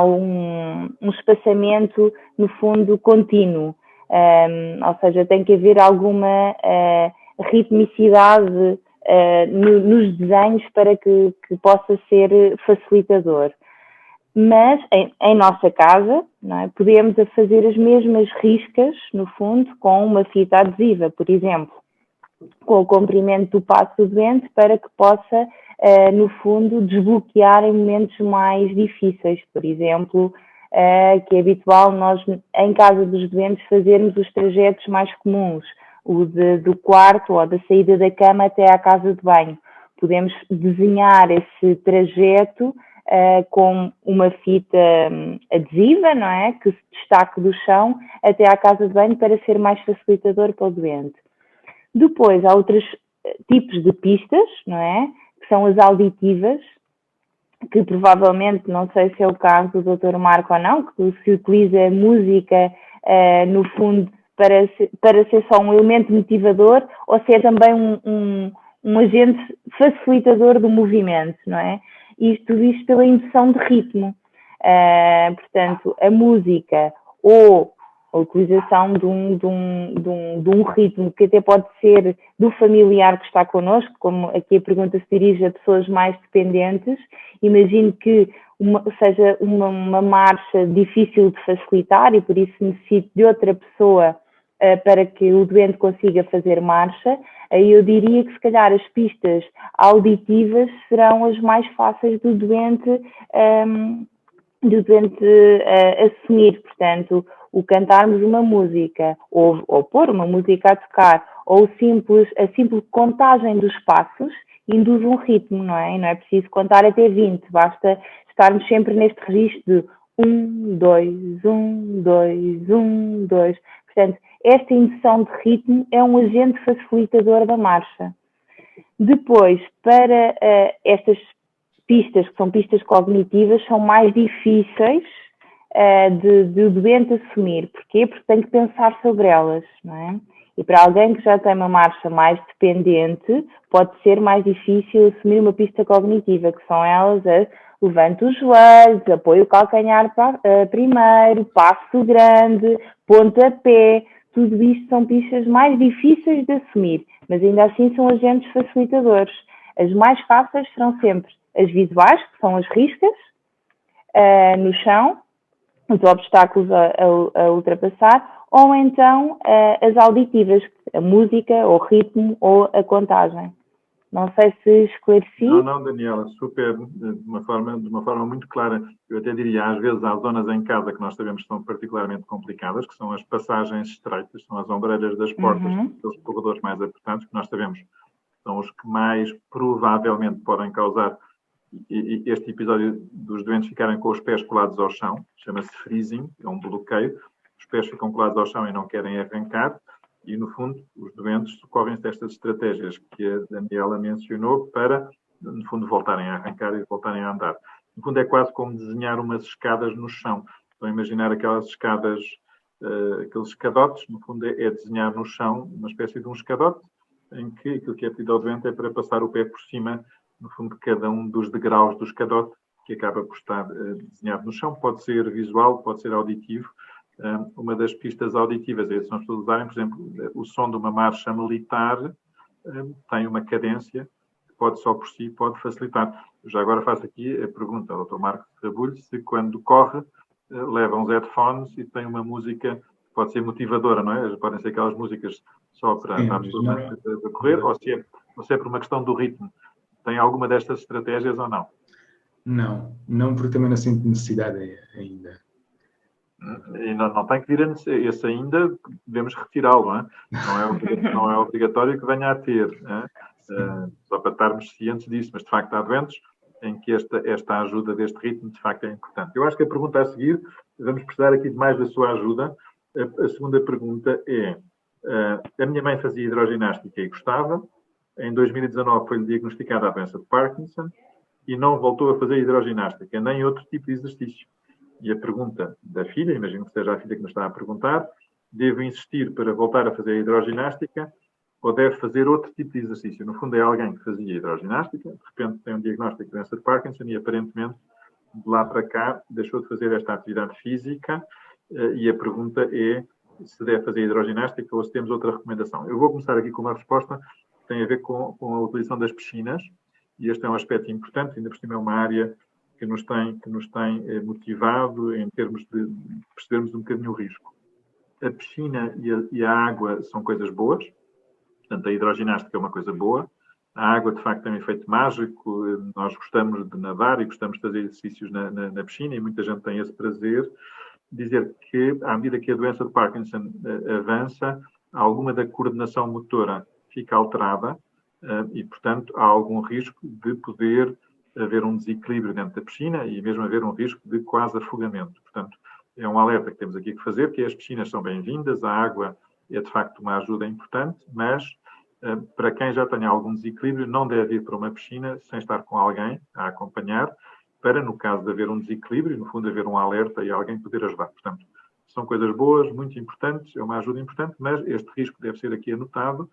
[SPEAKER 3] um espaçamento, no fundo, contínuo. Ou seja, tem que haver alguma ritmicidade nos desenhos para que possa ser facilitador. Mas em nossa casa, não é, podemos fazer as mesmas riscas, no fundo, com uma fita adesiva, por exemplo, com o comprimento do passo do doente, para que possa, no fundo, desbloquear em momentos mais difíceis. Por exemplo, que é habitual nós, em casa dos doentes, fazermos os trajetos mais comuns, o do quarto ou da saída da cama até à casa de banho. Podemos desenhar esse trajeto com uma fita adesiva, não é? Que se destaque do chão até à casa de banho para ser mais facilitador para o doente. Depois, há outros tipos de pistas, não é? Que são as auditivas, que provavelmente, não sei se é o caso do Dr. Marco ou não, que se utiliza música, no fundo, para ser só um elemento motivador, ou se é também um agente facilitador do movimento, não é? Tudo isto pela indução de ritmo. Portanto, a música ou a utilização de um ritmo que até pode ser do familiar que está connosco, como aqui a pergunta se dirige a pessoas mais dependentes. Imagino que seja uma marcha difícil de facilitar e por isso necessite de outra pessoa para que o doente consiga fazer marcha. Aí eu diria que se calhar as pistas auditivas serão as mais fáceis do doente assumir. Portanto, o cantarmos uma música ou pôr uma música a tocar ou a simples contagem dos passos induz um ritmo, não é? E não é preciso contar até 20, basta estarmos sempre neste registro de 1, 2, 1, 2, 1, 2. Portanto, esta indução de ritmo é um agente facilitador da marcha. Depois, para estas pistas, que são pistas cognitivas, são mais difíceis de o doente assumir. Porquê? Porque tem que pensar sobre elas, não é? E para alguém que já tem uma marcha mais dependente, pode ser mais difícil assumir uma pista cognitiva, que são elas levante os joelhos, apoio o calcanhar primeiro, passo grande, pontapé. Tudo isto são pistas mais difíceis de assumir, mas ainda assim são agentes facilitadores. As mais fáceis serão sempre as visuais, que são as riscas no chão, os obstáculos a ultrapassar, ou então as auditivas, a música, ou o ritmo, ou a contagem. Não sei se esclareci.
[SPEAKER 2] Não, Daniela, super, de uma forma muito clara. Eu até diria, às vezes há zonas em casa que nós sabemos que são particularmente complicadas, que são as passagens estreitas, são as ombreiras das portas, aqueles corredores mais apertados, que nós sabemos que são os que mais provavelmente podem causar este episódio dos doentes ficarem com os pés colados ao chão, chama-se freezing, é um bloqueio, os pés ficam colados ao chão e não querem arrancar, e no fundo os doentes socorrem-se destas estratégias que a Daniela mencionou para, no fundo, voltarem a arrancar e voltarem a andar. No fundo é quase como desenhar umas escadas no chão. Estão a imaginar aquelas escadas, aqueles escadotes, no fundo é desenhar no chão uma espécie de um escadote, em que aquilo que é pedido ao doente é para passar o pé por cima, no fundo, de cada um dos degraus do escadote, que acaba por estar desenhado no chão. Pode ser visual, pode ser auditivo. Uma das pistas auditivas é são as pessoas usarem, por exemplo, o som de uma marcha militar tem uma cadência que pode só por si, pode facilitar. Eu já agora faço aqui a pergunta ao Dr. Marco Rabulho se quando corre leva uns headphones e tem uma música que pode ser motivadora, não é? Podem ser aquelas músicas só para a pessoa correr, ou se é por uma questão do ritmo. Tem alguma destas estratégias ou não?
[SPEAKER 4] Não, porque também não sinto necessidade ainda.
[SPEAKER 2] E não tem que vir a esse ainda, devemos retirá-lo, não é? Não é obrigatório que venha a ter, só para estarmos cientes disso, mas de facto há doentes em que esta ajuda deste ritmo de facto é importante. Eu acho que a pergunta a seguir, vamos precisar aqui de mais da sua ajuda. A segunda pergunta é, a minha mãe fazia hidroginástica e gostava, em 2019 foi-lhe diagnosticada a doença de Parkinson e não voltou a fazer hidroginástica, nem outro tipo de exercício. E a pergunta da filha, imagino que seja a filha que nos está a perguntar, devo insistir para voltar a fazer a hidroginástica ou deve fazer outro tipo de exercício. No fundo, é alguém que fazia hidroginástica, de repente tem um diagnóstico de doença de Parkinson e, aparentemente, de lá para cá, deixou de fazer esta atividade física e a pergunta é se deve fazer hidroginástica ou se temos outra recomendação. Eu vou começar aqui com uma resposta que tem a ver com a utilização das piscinas, e este é um aspecto importante, ainda por cima é uma área que nos tem motivado em termos de percebermos um bocadinho o risco. A piscina e a água são coisas boas, portanto, a hidroginástica é uma coisa boa. A água, de facto, tem um efeito mágico. Nós gostamos de nadar e gostamos de fazer exercícios na piscina e muita gente tem esse prazer. Dizer que, à medida que a doença de Parkinson avança, alguma da coordenação motora fica alterada e, portanto, há algum risco de poder haver um desequilíbrio dentro da piscina e mesmo haver um risco de quase afogamento. Portanto, é um alerta que temos aqui que fazer, que as piscinas são bem-vindas, a água é, de facto, uma ajuda importante, mas para quem já tenha algum desequilíbrio, não deve ir para uma piscina sem estar com alguém a acompanhar, para, no caso de haver um desequilíbrio, no fundo, haver um alerta e alguém poder ajudar. Portanto, são coisas boas, muito importantes, é uma ajuda importante, mas este risco deve ser aqui anotado,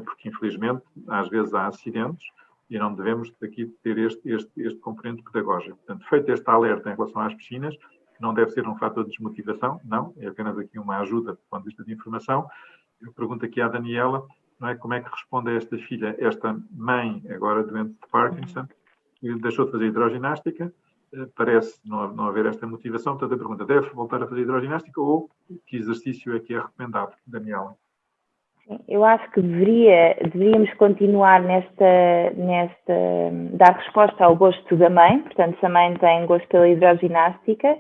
[SPEAKER 2] porque, infelizmente, às vezes há acidentes e não devemos aqui ter este componente pedagógico. Portanto, feito este alerta em relação às piscinas, não deve ser um fator de desmotivação, não, é apenas aqui uma ajuda do ponto de vista de informação. Eu pergunto aqui à Daniela, não é, como é que responde a esta filha, esta mãe, agora doente de Parkinson, que deixou de fazer hidroginástica, parece não haver esta motivação, portanto a pergunta, deve voltar a fazer hidroginástica ou que exercício é que é recomendado, Daniela?
[SPEAKER 3] Eu acho que deveríamos continuar dar resposta ao gosto da mãe, portanto, se a mãe tem gosto pela hidroginástica,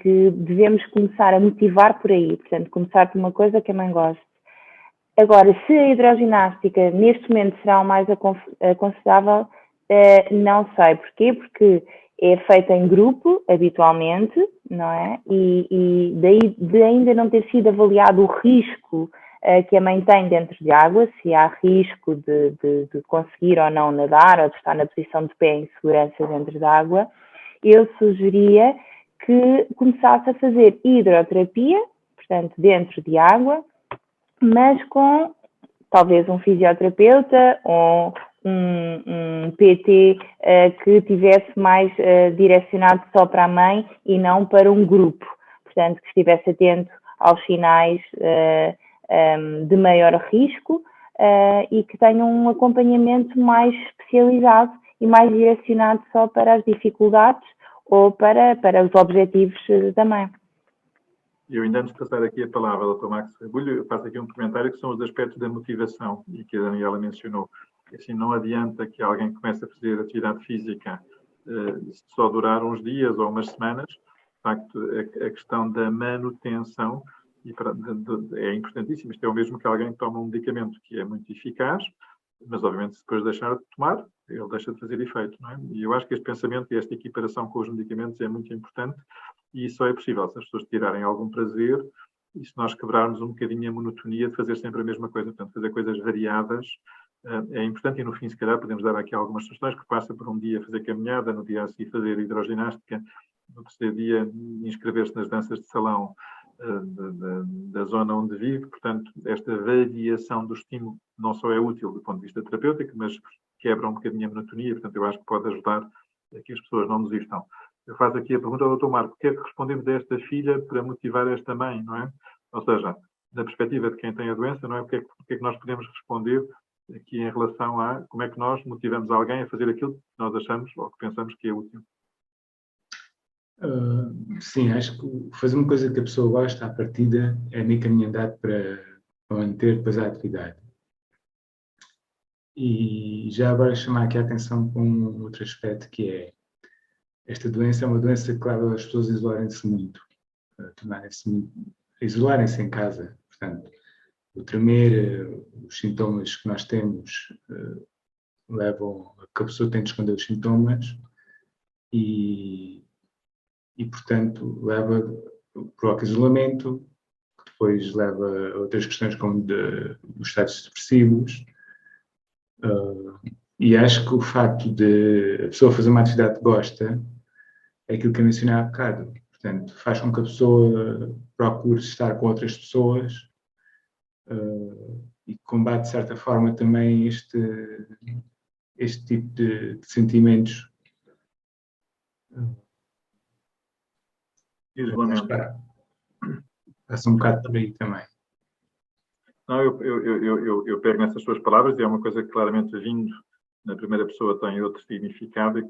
[SPEAKER 3] que devemos começar a motivar por aí, portanto, começar por uma coisa que a mãe goste. Agora, se a hidroginástica neste momento será o mais aconselhável, não sei. Porquê? Porque é feita em grupo, habitualmente, não é? E daí de ainda não ter sido avaliado o risco que a mãe tem dentro de água, se há risco de conseguir ou não nadar, ou de estar na posição de pé em segurança dentro da água, eu sugeria que começasse a fazer hidroterapia, portanto, dentro de água, mas com talvez um fisioterapeuta ou um PT que tivesse mais direcionado só para a mãe e não para um grupo. Portanto, que estivesse atento aos sinais de maior risco e que tenha um acompanhamento mais especializado e mais direcionado só para as dificuldades ou para os objetivos da mãe.
[SPEAKER 2] Eu ainda antes de passar aqui a palavra ao Dr. Max Rebulho, eu faço aqui um comentário que são os aspectos da motivação e que a Daniela mencionou. Assim, não adianta que alguém comece a fazer atividade física só durar uns dias ou umas semanas. De facto, a questão da manutenção é importantíssima. Isto é o mesmo que alguém que toma um medicamento que é muito eficaz, mas obviamente se depois deixar de tomar, ele deixa de fazer efeito, não é? E eu acho que este pensamento e esta equiparação com os medicamentos é muito importante e só é possível se as pessoas tirarem algum prazer e se nós quebrarmos um bocadinho a monotonia de fazer sempre a mesma coisa, portanto, fazer coisas variadas é importante e no fim, se calhar, podemos dar aqui algumas sugestões que passa por um dia fazer caminhada, no dia a seguir fazer hidroginástica, no terceiro dia inscrever-se nas danças de salão da zona onde vive, portanto, esta variação do estímulo não só é útil do ponto de vista terapêutico, mas quebra um bocadinho a monotonia, portanto, eu acho que pode ajudar a que as pessoas não desistam. Eu faço aqui a pergunta ao Dr. Marco, o que é que respondemos a esta filha para motivar esta mãe, não é? Ou seja, da perspectiva de quem tem a doença, não é? O que é que nós podemos responder aqui em relação a como é que nós motivamos alguém a fazer aquilo que nós achamos ou que pensamos que é útil?
[SPEAKER 4] Sim, acho que fazer uma coisa que a pessoa gosta à partida é meio caminho andado para manter depois a atividade. E já agora chamar aqui a atenção para um outro aspecto que é esta doença é uma doença que leva as pessoas a isolarem-se muito, a isolarem-se em casa. Portanto, o tremer, os sintomas que nós temos levam a que a pessoa tente esconder os sintomas e portanto, provoca isolamento, que depois leva a outras questões como dos estados depressivos. E acho que o facto de a pessoa fazer uma atividade que gosta é aquilo que eu mencionei há bocado. Portanto, faz com que a pessoa procure estar com outras pessoas que combate, de certa forma, também este tipo de sentimentos.
[SPEAKER 2] Isolamento.
[SPEAKER 4] Passa um bocado por aí também.
[SPEAKER 2] Não, eu pego nessas suas palavras e é uma coisa que claramente vindo na primeira pessoa tem outro significado e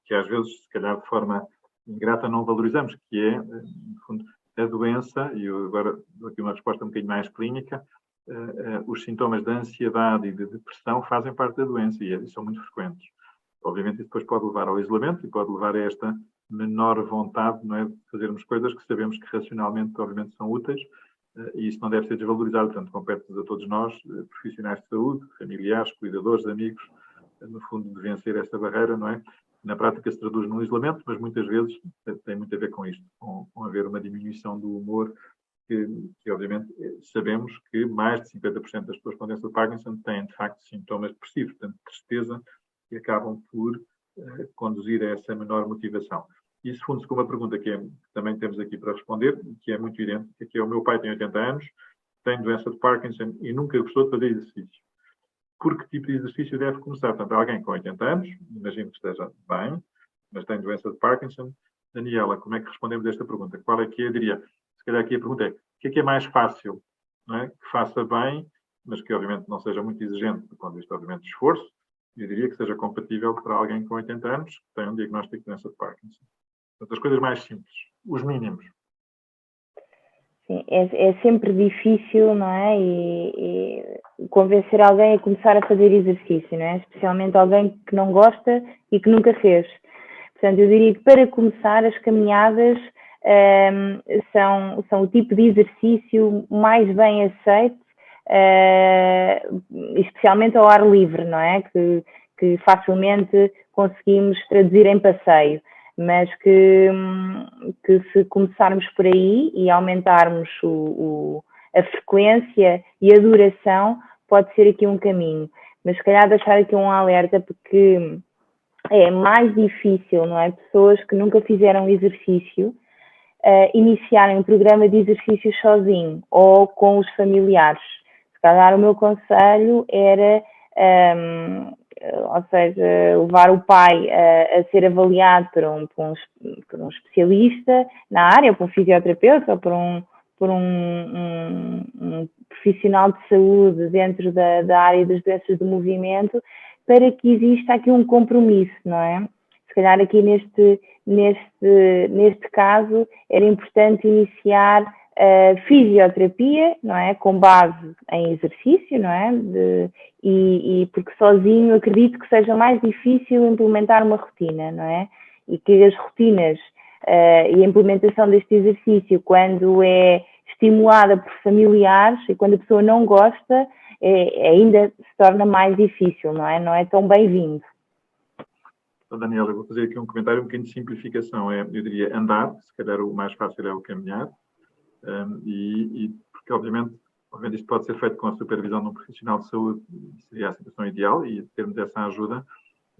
[SPEAKER 2] que às vezes, se calhar de forma ingrata, não valorizamos, que é, no fundo, a doença, e eu agora dou aqui uma resposta um bocadinho mais clínica, os sintomas de ansiedade e de depressão fazem parte da doença e são muito frequentes. Obviamente, isso depois pode levar ao isolamento e pode levar a esta menor vontade, não é, de fazermos coisas que sabemos que racionalmente, obviamente, são úteis, e isso não deve ser desvalorizado. Portanto, compete-nos a todos nós, profissionais de saúde, familiares, cuidadores, amigos, no fundo, de vencer esta barreira, não é? Na prática se traduz num isolamento, mas muitas vezes tem muito a ver com isto, com haver uma diminuição do humor, que obviamente sabemos que mais de 50% das pessoas com doença de Parkinson têm, de facto, sintomas depressivos, portanto, tristeza, que acabam por conduzir a essa menor motivação. Isso funde-se com uma pergunta que também temos aqui para responder, que é muito idêntica, que é: o meu pai tem 80 anos, tem doença de Parkinson e nunca gostou de fazer exercício. Por que tipo de exercício deve começar? Portanto, alguém com 80 anos, imagino que esteja bem, mas tem doença de Parkinson. Daniela, como é que respondemos a esta pergunta? Qual é que eu diria? Se calhar aqui a pergunta é: o que é mais fácil? Não é? Que faça bem, mas que obviamente não seja muito exigente do ponto de vista, obviamente, de esforço. Eu diria que seja compatível para alguém com 80 anos que tem um diagnóstico de doença de Parkinson. Portanto, as coisas mais simples, os mínimos.
[SPEAKER 3] Sim, é sempre difícil, não é? E convencer alguém a começar a fazer exercício, não é? Especialmente alguém que não gosta e que nunca fez. Portanto, eu diria que para começar, as caminhadas são o tipo de exercício mais bem aceito, especialmente ao ar livre, não é? Que facilmente conseguimos traduzir em passeio. Mas que se começarmos por aí e aumentarmos a frequência e a duração, pode ser aqui um caminho. Mas se calhar deixar aqui um alerta, porque é mais difícil, não é? Pessoas que nunca fizeram exercício iniciarem um programa de exercícios sozinho ou com os familiares. Se calhar o meu conselho era... ou seja, levar o pai a ser avaliado por um especialista na área, por um fisioterapeuta ou por um profissional de saúde dentro da área das doenças do movimento, para que exista aqui um compromisso, não é? Se calhar aqui neste caso era importante iniciar a fisioterapia, não é? Com base em exercício, não é? E porque sozinho acredito que seja mais difícil implementar uma rotina, não é? E que as rotinas e a implementação deste exercício, quando é estimulada por familiares e quando a pessoa não gosta, ainda se torna mais difícil, não é? Não é tão bem-vindo.
[SPEAKER 2] Então, Daniela, eu vou fazer aqui um comentário, um bocadinho de simplificação. Eu diria andar, se calhar o mais fácil é o caminhar, porque obviamente isto pode ser feito com a supervisão de um profissional de saúde, seria a situação ideal, e termos essa ajuda,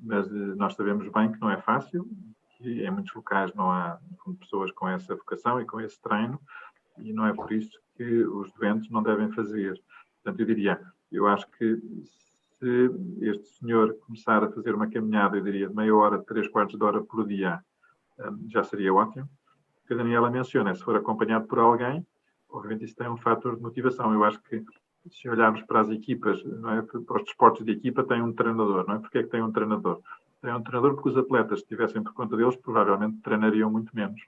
[SPEAKER 2] mas nós sabemos bem que não é fácil, que em muitos locais não há pessoas com essa vocação e com esse treino, e não é por isso que os doentes não devem fazer. Portanto, eu diria, eu acho que se este senhor começar a fazer uma caminhada, eu diria, de meia hora, 3/4 de hora por dia, já seria ótimo. O que a Daniela menciona, se for acompanhado por alguém, obviamente isso tem um fator de motivação. Eu acho que, se olharmos para as equipas, não é? Para os desportos de equipa, tem um treinador, não é? Porquê é que tem um treinador? Tem um treinador porque os atletas, se estivessem por conta deles, provavelmente treinariam muito menos.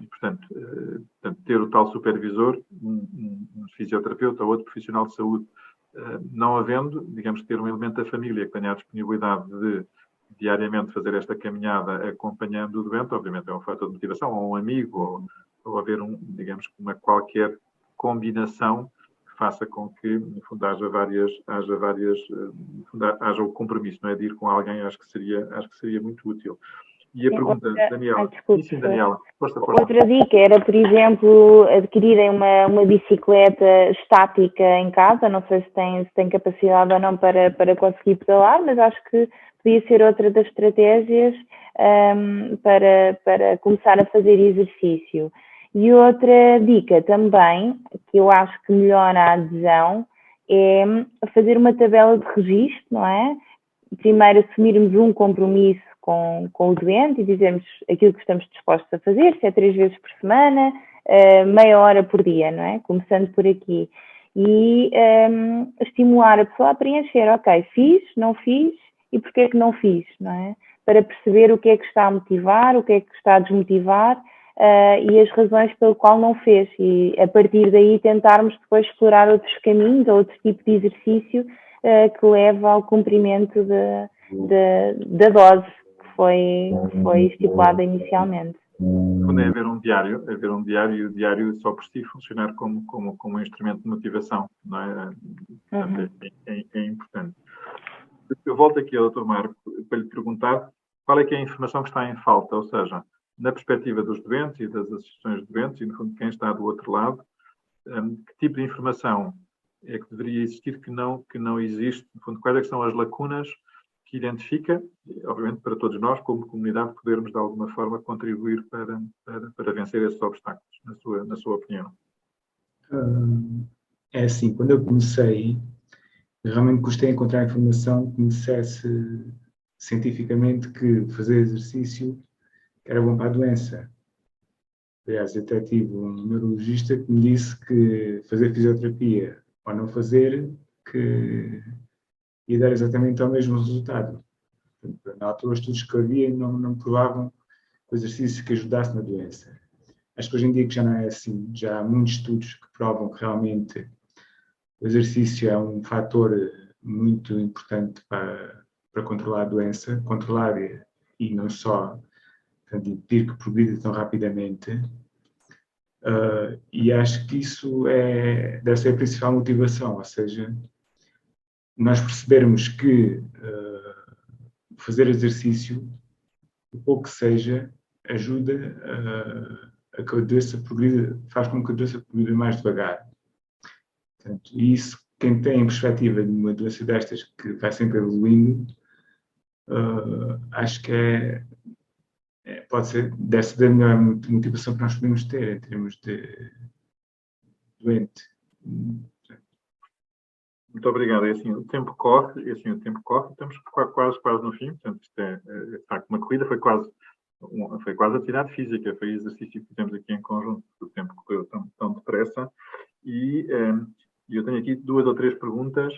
[SPEAKER 2] E, portanto, ter o tal supervisor, um fisioterapeuta ou outro profissional de saúde, não havendo, digamos, ter um elemento da família que tenha a disponibilidade de diariamente fazer esta caminhada acompanhando o doente, obviamente é um fator de motivação, ou um amigo, ou haver digamos, uma qualquer combinação que faça com que, no fundo, haja o compromisso, não é? De ir com alguém, acho que seria muito útil. E a pergunta, Daniela. Sim, Daniela. Força.
[SPEAKER 3] Outra dica era, por exemplo, adquirirem uma bicicleta estática em casa. Não sei se tem capacidade ou não para conseguir pedalar, mas acho que podia ser outra das estratégias para começar a fazer exercício. E outra dica também, que eu acho que melhora a adesão, é fazer uma tabela de registro, não é? Primeiro assumirmos um compromisso com o doente e dizermos aquilo que estamos dispostos a fazer, se é 3 vezes por semana, meia hora por dia, não é? Começando por aqui. E estimular a pessoa a preencher, ok, fiz, não fiz e porquê é que não fiz, não é? Para perceber o que é que está a motivar, o que é que está a desmotivar e as razões pelo qual não fez. E a partir daí tentarmos depois explorar outros caminhos, outro tipo de exercício que leva ao cumprimento da dose que foi estipulada inicialmente.
[SPEAKER 2] Quando é haver um diário e o diário só por si funcionar como um instrumento de motivação, não é? Portanto, é importante. Eu volto aqui ao Dr. Marco para lhe perguntar qual é que é a informação que está em falta, ou seja, na perspectiva dos doentes e das associações de doentes e, no fundo, quem está do outro lado, que tipo de informação é que deveria existir que não existe, no fundo, quais é que são as lacunas que identifica, obviamente para todos nós, como comunidade, podermos de alguma forma contribuir para vencer esses obstáculos, na sua opinião?
[SPEAKER 4] É assim, quando eu comecei, realmente custei a encontrar informação que me dissesse cientificamente que fazer exercício era bom para a doença. Aliás, eu até tive um neurologista que me disse que fazer fisioterapia ou não fazer, que ia dar exatamente ao mesmo resultado. Na altura, os estudos que havia não provavam o exercício que ajudasse na doença. Acho que hoje em dia que já não é assim. Já há muitos estudos que provam que realmente o exercício é um fator muito importante para controlar a doença, controlar e não só, portanto, impedir que progrida tão rapidamente. E acho que isso deve ser a principal motivação, ou seja, nós percebermos que fazer exercício, o pouco que seja, ajuda a que a doença progrida, faz com que a doença progrida mais devagar. Portanto, e isso, quem tem a perspectiva de uma doença destas que vai sempre evoluindo, acho que pode ser da melhor motivação que nós podemos ter em termos de doente.
[SPEAKER 2] Muito obrigado. O tempo corre, estamos quase no fim, portanto, isto é de facto uma corrida, foi quase atividade física, foi exercício que fizemos aqui em conjunto, o tempo correu tão depressa, e eu tenho aqui 2 ou 3 perguntas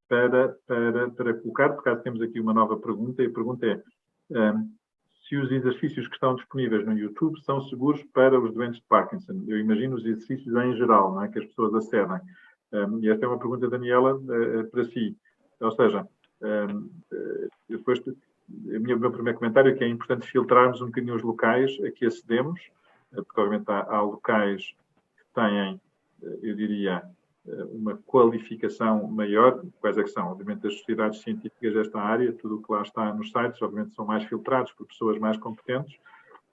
[SPEAKER 2] para colocar, por acaso temos aqui uma nova pergunta, e a pergunta é se os exercícios que estão disponíveis no YouTube são seguros para os doentes de Parkinson. Eu imagino os exercícios em geral, não é, que as pessoas acedem. E esta é uma pergunta, Daniela, para si. Ou seja, depois, o meu primeiro comentário é que é importante filtrarmos um bocadinho os locais a que acedemos, porque obviamente há locais que têm, eu diria, uma qualificação maior. Quais é que são? Obviamente as sociedades científicas desta área, tudo o que lá está nos sites, obviamente são mais filtrados por pessoas mais competentes.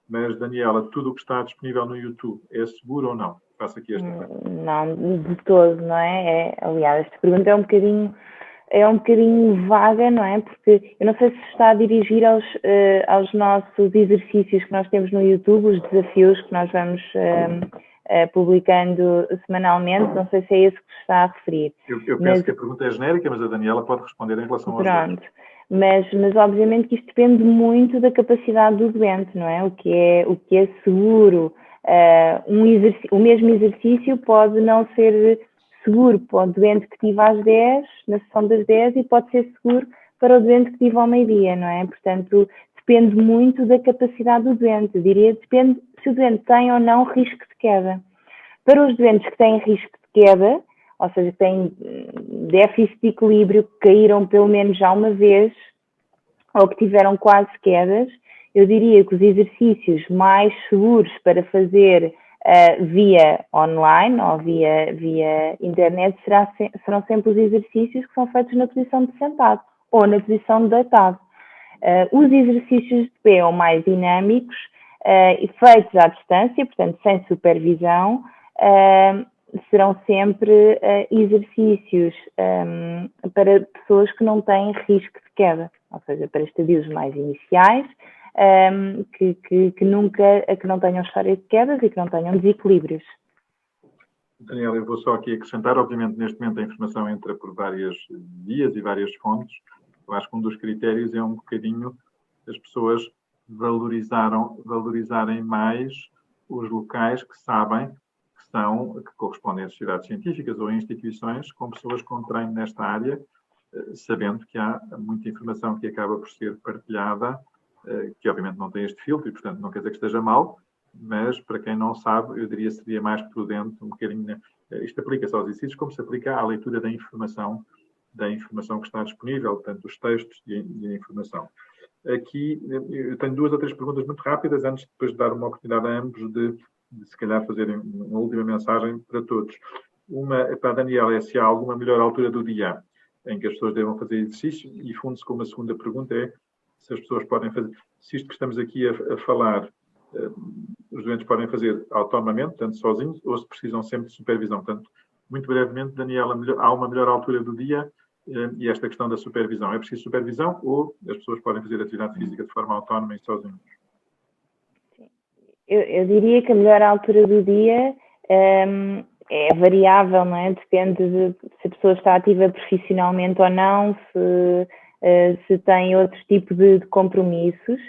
[SPEAKER 2] Mas, Daniela, tudo o que está disponível no YouTube é seguro ou não? Faço aqui esta pergunta.
[SPEAKER 3] Não, de todo, não é? Aliás, esta pergunta é um bocadinho vaga, não é? Porque eu não sei se está a dirigir aos nossos exercícios que nós temos no YouTube, os desafios que nós vamos publicando semanalmente, não sei se é esse que se está a referir.
[SPEAKER 2] Eu penso que a pergunta é genérica, mas a Daniela pode responder em relação aos
[SPEAKER 3] Pronto. Mas obviamente que isto depende muito da capacidade do doente, não é? O que é seguro. O mesmo exercício pode não ser seguro para o doente que tive às 10, na sessão das 10, e pode ser seguro para o doente que tive ao meio-dia, não é? Portanto, depende muito da capacidade do doente. Eu diria, depende se o doente tem ou não risco de queda. Para os doentes que têm risco de queda, ou seja, que têm déficit de equilíbrio, que caíram pelo menos já uma vez, ou que tiveram quase quedas, eu diria que os exercícios mais seguros para fazer via online ou via internet serão sempre os exercícios que são feitos na posição de sentado ou na posição de deitado. Os exercícios de pé ou mais dinâmicos, feitos à distância, portanto sem supervisão, serão sempre exercícios para pessoas que não têm risco de queda, ou seja, para estadios mais iniciais, que não tenham história de quedas e que não tenham desequilíbrios.
[SPEAKER 2] Daniela, eu vou só aqui acrescentar, obviamente, neste momento a informação entra por várias vias e várias fontes. Eu acho que um dos critérios é um bocadinho as pessoas valorizarem mais os locais que sabem que correspondem a sociedades científicas ou a instituições com pessoas com treino nesta área, sabendo que há muita informação que acaba por ser partilhada, que obviamente não tem este filtro e, portanto, não quer dizer que esteja mal, mas para quem não sabe, eu diria que seria mais prudente um bocadinho. Isto aplica-se aos exercícios como se aplica à leitura da informação que está disponível, portanto, os textos e a informação. Aqui, eu tenho 2 ou 3 perguntas muito rápidas, antes de depois dar uma oportunidade a ambos de se calhar fazerem uma última mensagem para todos. Uma para a Daniela é se há alguma melhor altura do dia em que as pessoas devam fazer exercício, e funde-se com uma segunda pergunta, é se as pessoas podem fazer, se isto que estamos aqui a falar, os doentes podem fazer autonomamente, portanto sozinhos, ou se precisam sempre de supervisão. Portanto, muito brevemente, Daniela, há uma melhor altura do dia e esta questão da supervisão. É preciso supervisão ou as pessoas podem fazer atividade física de forma autónoma e sozinhos?
[SPEAKER 3] Eu diria que a melhor altura do dia é variável, não é? Depende de se a pessoa está ativa profissionalmente ou não, se tem outro tipo de compromissos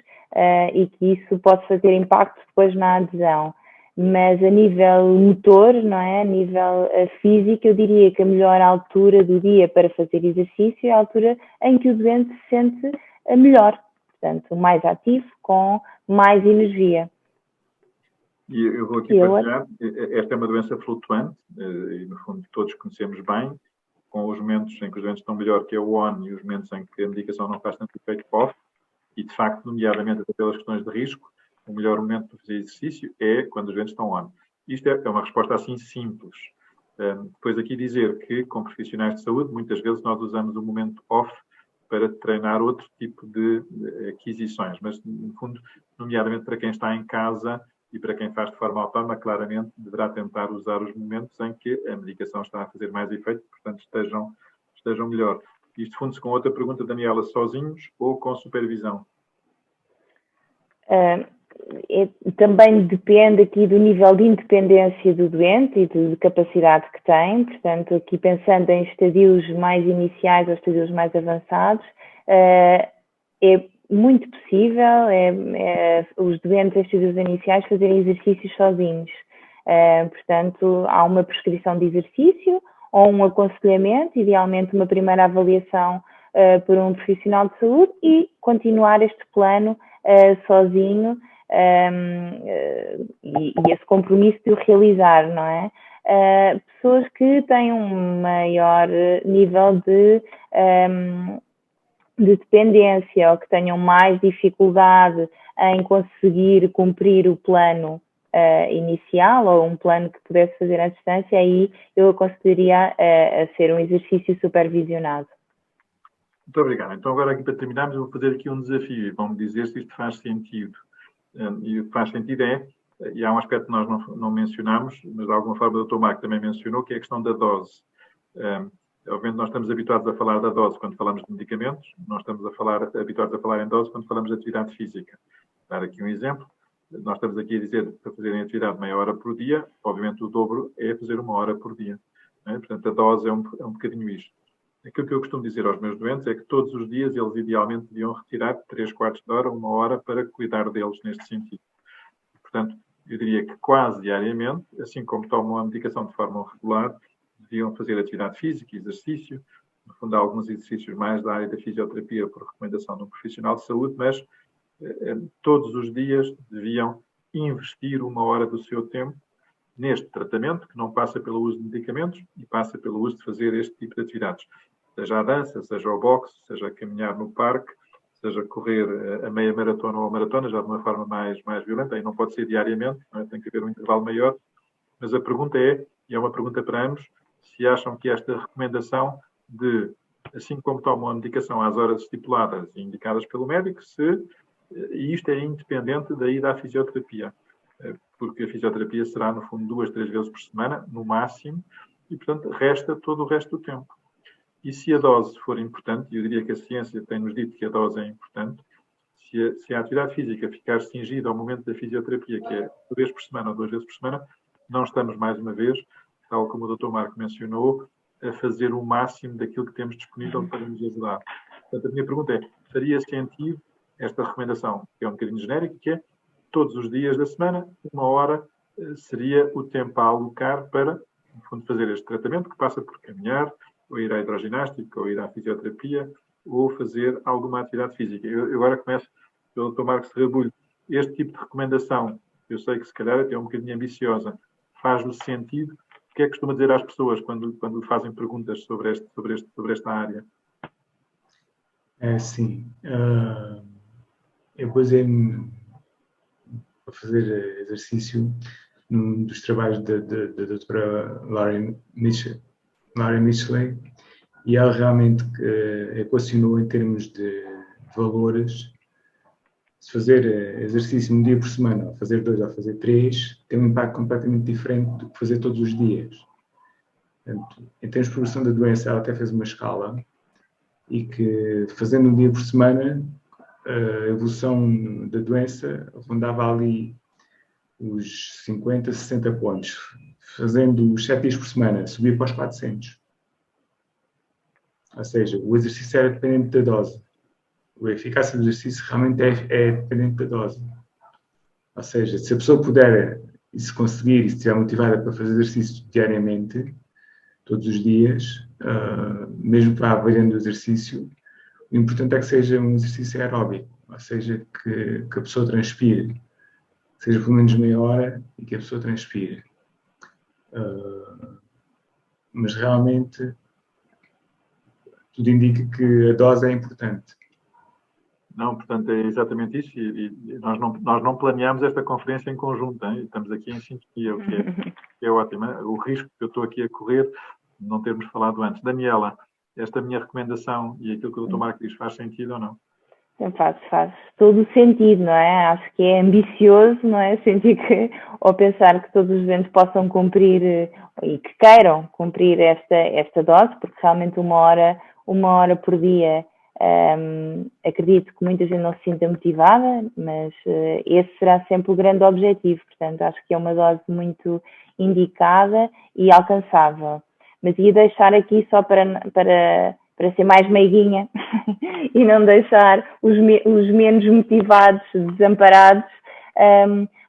[SPEAKER 3] e que isso possa ter impacto depois na adesão. Mas a nível motor, não é? A nível físico, eu diria que a melhor altura do dia para fazer exercício é a altura em que o doente se sente melhor, portanto, mais ativo, com mais energia.
[SPEAKER 2] E eu vou aqui partilhar, esta é uma doença flutuante, e no fundo todos conhecemos bem, com os momentos em que os doentes estão melhor, que é o on, e os momentos em que a medicação não faz tanto efeito off, e de facto, nomeadamente até pelas questões de risco, o melhor momento para fazer exercício é quando os doentes estão on. Isto é uma resposta assim simples. Depois aqui dizer que, com profissionais de saúde, muitas vezes nós usamos o momento off para treinar outro tipo de aquisições, mas no fundo, nomeadamente para quem está em casa e para quem faz de forma autónoma, claramente deverá tentar usar os momentos em que a medicação está a fazer mais efeito, portanto estejam melhor. Isto funde-se com outra pergunta, Daniela, sozinhos ou com supervisão?
[SPEAKER 3] Também depende aqui do nível de independência do doente e de capacidade que tem, portanto, aqui pensando em estadios mais iniciais ou estadios mais avançados, é muito possível os doentes em estadios iniciais fazerem exercícios sozinhos. Portanto, há uma prescrição de exercício ou um aconselhamento, idealmente uma primeira avaliação por um profissional de saúde e continuar este plano sozinho e esse compromisso de o realizar, não é? Pessoas que têm um maior nível de dependência ou que tenham mais dificuldade em conseguir cumprir o plano inicial ou um plano que pudesse fazer à distância, aí eu aconselharia a ser um exercício supervisionado.
[SPEAKER 2] Muito obrigado. Então agora aqui para terminarmos eu vou fazer aqui um desafio e vão-me dizer se isto faz sentido. E o que faz sentido e há um aspecto que nós não mencionámos, mas de alguma forma o Dr. Marco também mencionou, que é a questão da dose. Obviamente nós estamos habituados a falar da dose quando falamos de medicamentos, nós estamos habituados a falar em dose quando falamos de atividade física. Vou dar aqui um exemplo. Nós estamos aqui a dizer para fazerem atividade meia hora por dia, obviamente o dobro é fazer 1 hora por dia. Portanto, a dose é um bocadinho isto. Aquilo que eu costumo dizer aos meus doentes é que todos os dias eles idealmente deviam retirar 3/4 de hora, 1 hora, para cuidar deles neste sentido. Portanto, eu diria que quase diariamente, assim como tomam a medicação de forma regular, deviam fazer atividade física, exercício, no fundo há alguns exercícios mais da área da fisioterapia por recomendação de um profissional de saúde, mas todos os dias deviam investir 1 hora do seu tempo neste tratamento, que não passa pelo uso de medicamentos e passa pelo uso de fazer este tipo de atividades. Seja a dança, seja o boxe, seja a caminhar no parque, seja correr a meia maratona ou a maratona, já de uma forma mais violenta, aí não pode ser diariamente, não é? Tem que haver um intervalo maior, mas a pergunta e é uma pergunta para ambos, se acham que esta recomendação de, assim como tomam a medicação às horas estipuladas e indicadas pelo médico, e isto é independente da ida à fisioterapia, porque a fisioterapia será, no fundo, 2, 3 vezes por semana, no máximo, e, portanto, resta todo o resto do tempo. E se a dose for importante, e eu diria que a ciência tem-nos dito que a dose é importante, se a atividade física ficar cingida ao momento da fisioterapia, que é 1 vez por semana ou 2 vezes por semana, não estamos, mais uma vez, tal como o Dr. Marco mencionou, a fazer o máximo daquilo que temos disponível para nos ajudar. Portanto, a minha pergunta é, faria sentido esta recomendação, que é um bocadinho genérica, que é todos os dias da semana, 1 hora seria o tempo a alocar para, no fundo, fazer este tratamento, que passa por caminhar, ou ir à hidroginástica, ou ir à fisioterapia, ou fazer alguma atividade física. Eu agora começo pelo Dr. Marcos Rebulho. Este tipo de recomendação, eu sei que se calhar até é um bocadinho ambiciosa, faz-lhe sentido? O que é que costuma dizer às pessoas quando fazem perguntas sobre esta área?
[SPEAKER 4] Sim. Eu pusei-me a fazer exercício num dos trabalhos da doutora Laurie Mitchley, e ela realmente equacionou em termos de valores. Se fazer exercício um dia por semana, ou fazer 2 ou fazer 3, tem um impacto completamente diferente do que fazer todos os dias. Portanto, em termos de progressão da doença, ela até fez uma escala, e que fazendo um dia por semana, a evolução da doença rondava ali os 50, 60 pontos. Fazendo os 7 dias por semana, subia para os 400. Ou seja, o exercício era dependente da dose. A eficácia do exercício realmente é dependente da dose. Ou seja, se a pessoa puder, e se conseguir, e se estiver motivada para fazer exercício diariamente, todos os dias, mesmo para variando o exercício, o importante é que seja um exercício aeróbico, ou seja, que a pessoa transpire, que seja pelo menos meia hora e que a pessoa transpire. Mas realmente tudo indica que a dose é importante.
[SPEAKER 2] Não, portanto, é exatamente isso, e nós não planeamos esta conferência em conjunto, hein? Estamos aqui em sintonia, o que é ótimo. Hein? O risco que eu estou aqui a correr, de não termos falado antes. Daniela, esta minha recomendação e aquilo que o Dr. Marco diz, faz sentido ou não?
[SPEAKER 3] Faz todo o sentido, não é? Acho que é ambicioso, não é? Sentir que, ou pensar que todos os doentes possam cumprir e que queiram cumprir esta dose, porque realmente 1 hora por dia, acredito que muita gente não se sinta motivada, mas esse será sempre o grande objetivo. Portanto, acho que é uma dose muito indicada e alcançável. Mas ia deixar aqui só para ser mais meiguinha e não deixar os menos motivados, desamparados.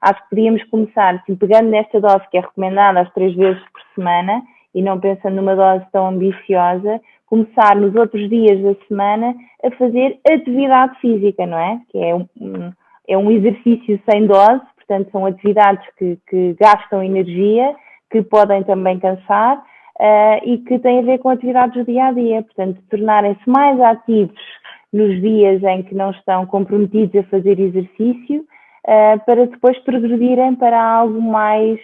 [SPEAKER 3] Acho que podíamos começar, assim, pegando nesta dose que é recomendada às 3 vezes por semana e não pensando numa dose tão ambiciosa, começar nos outros dias da semana a fazer atividade física, não é? Que é um exercício sem dose, portanto são atividades que gastam energia, que podem também cansar, e que têm a ver com atividades do dia-a-dia. Portanto, tornarem-se mais ativos nos dias em que não estão comprometidos a fazer exercício, para depois progredirem para algo mais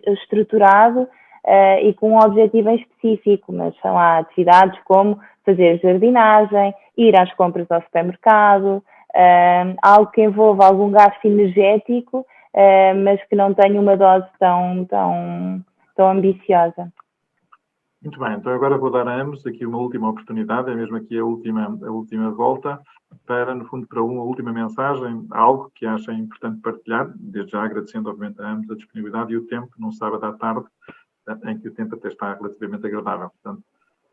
[SPEAKER 3] estruturado e com um objetivo em específico, mas são lá atividades como fazer jardinagem, ir às compras ao supermercado, algo que envolva algum gasto energético, mas que não tenha uma dose tão ambiciosa.
[SPEAKER 2] Muito bem, então agora vou dar a ambos aqui uma última oportunidade, é mesmo aqui a última volta, para, no fundo, para uma última mensagem, algo que achem importante partilhar, desde já agradecendo, obviamente, a ambos a disponibilidade e o tempo, num sábado à tarde, em que o tempo até está relativamente agradável. Portanto,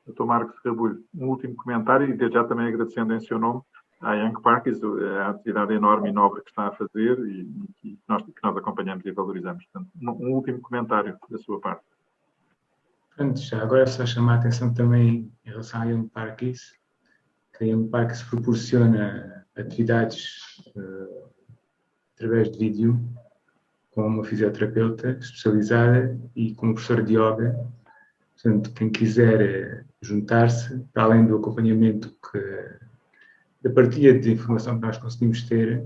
[SPEAKER 2] Dr. Marcos Rebulho, um último comentário e desde já também agradecendo em seu nome à Young Parkies a atividade enorme e nobre que está a fazer e que nós acompanhamos e valorizamos. Portanto, um último comentário da sua parte.
[SPEAKER 4] Pronto, já agora é só chamar a atenção também em relação à Young Parkies, que a Young Parkies proporciona atividades através de vídeo com uma fisioterapeuta especializada e com uma professora de yoga. Portanto, quem quiser juntar-se, para além do acompanhamento da partilha de informação que nós conseguimos ter,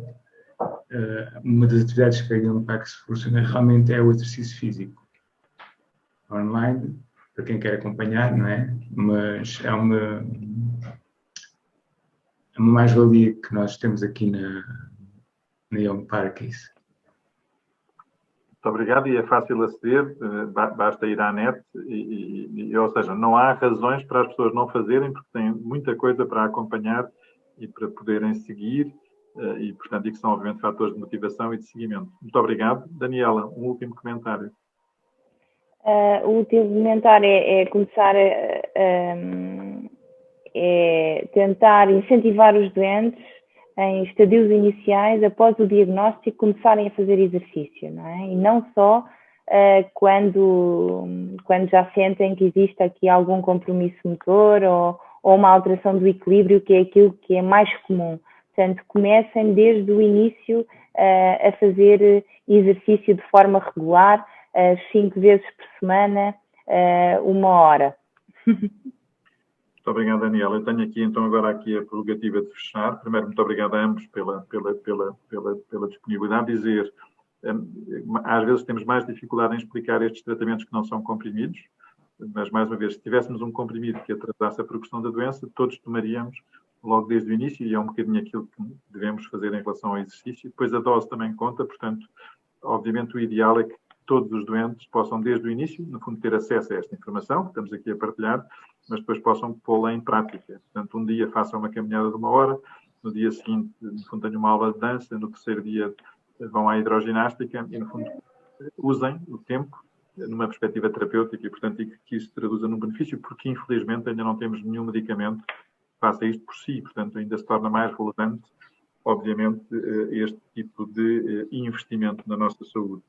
[SPEAKER 4] uma das atividades que a Young Parkies proporciona realmente é o exercício físico. Online, para quem quer acompanhar, não é? Mas é uma mais-valia que nós temos aqui na Young Parkies.
[SPEAKER 2] Muito obrigado, e é fácil aceder, basta ir à net, ou seja, não há razões para as pessoas não fazerem, porque têm muita coisa para acompanhar e para poderem seguir, e, portanto, e que são, obviamente, fatores de motivação e de seguimento. Muito obrigado. Daniela, um último comentário.
[SPEAKER 3] O útil elementar é começar tentar incentivar os doentes em estadios iniciais, após o diagnóstico, começarem a fazer exercício, não é? E não só quando já sentem que existe aqui algum compromisso motor ou uma alteração do equilíbrio, que é aquilo que é mais comum. Portanto, comecem desde o início a fazer exercício de forma regular, 5 vezes por semana, 1 hora.
[SPEAKER 2] Muito obrigado, Daniela. Eu tenho aqui, então, agora a prerrogativa de fechar. Primeiro, muito obrigado a ambos pela disponibilidade. Dizer, às vezes temos mais dificuldade em explicar estes tratamentos que não são comprimidos, mas, mais uma vez, se tivéssemos um comprimido que atrasasse a progressão da doença, todos tomaríamos logo desde o início, e é um bocadinho aquilo que devemos fazer em relação ao exercício. Depois a dose também conta, portanto, obviamente o ideal é que todos os doentes possam, desde o início, no fundo, ter acesso a esta informação que estamos aqui a partilhar, mas depois possam pô-la em prática. Portanto, um dia façam uma caminhada de 1 hora, no dia seguinte, no fundo, tenham uma aula de dança, no terceiro dia vão à hidroginástica e, no fundo, usem o tempo numa perspectiva terapêutica e, portanto, que isso se traduza num benefício, porque, infelizmente, ainda não temos nenhum medicamento que faça isto por si. Portanto, ainda se torna mais relevante, obviamente, este tipo de investimento na nossa saúde.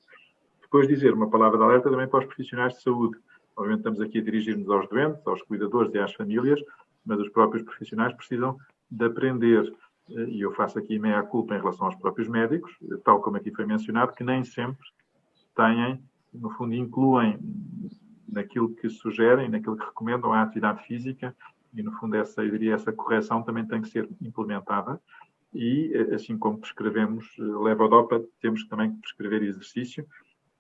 [SPEAKER 2] Depois dizer uma palavra de alerta também para os profissionais de saúde. Obviamente estamos aqui a dirigir-nos aos doentes, aos cuidadores e às famílias, mas os próprios profissionais precisam de aprender, e eu faço aqui meia culpa em relação aos próprios médicos, tal como aqui foi mencionado, que nem sempre têm, no fundo, incluem naquilo que sugerem, naquilo que recomendam a atividade física, e no fundo essa correção também tem que ser implementada. E, assim como prescrevemos levodopa, temos também que prescrever exercício,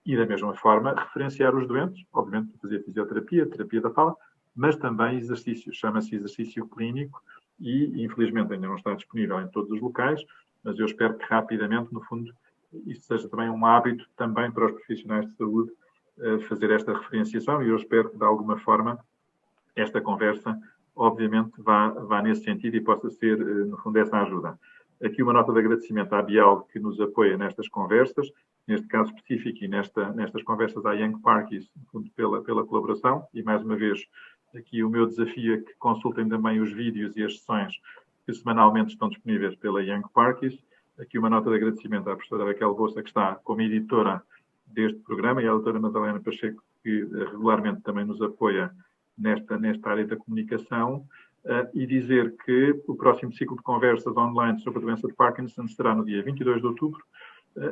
[SPEAKER 2] e, da mesma forma, referenciar os doentes, obviamente, fazer fisioterapia, terapia da fala, mas também exercício. Chama-se exercício clínico e, infelizmente, ainda não está disponível em todos os locais, mas eu espero que rapidamente, no fundo, isto seja também um hábito também para os profissionais de saúde fazer esta referenciação, e eu espero que, de alguma forma, esta conversa, obviamente, vá nesse sentido e possa ser, no fundo, essa ajuda. Aqui uma nota de agradecimento à Bial, que nos apoia nestas conversas, neste caso específico e nestas conversas à Young Parkies, pela colaboração, e mais uma vez aqui o meu desafio é que consultem também os vídeos e as sessões que semanalmente estão disponíveis pela Young Parkies. Aqui uma nota de agradecimento à professora Raquel Bossa, que está como editora deste programa, e à doutora Madalena Pacheco, que regularmente também nos apoia nesta área da comunicação, e dizer que o próximo ciclo de conversas online sobre a doença de Parkinson será no dia 22 de outubro,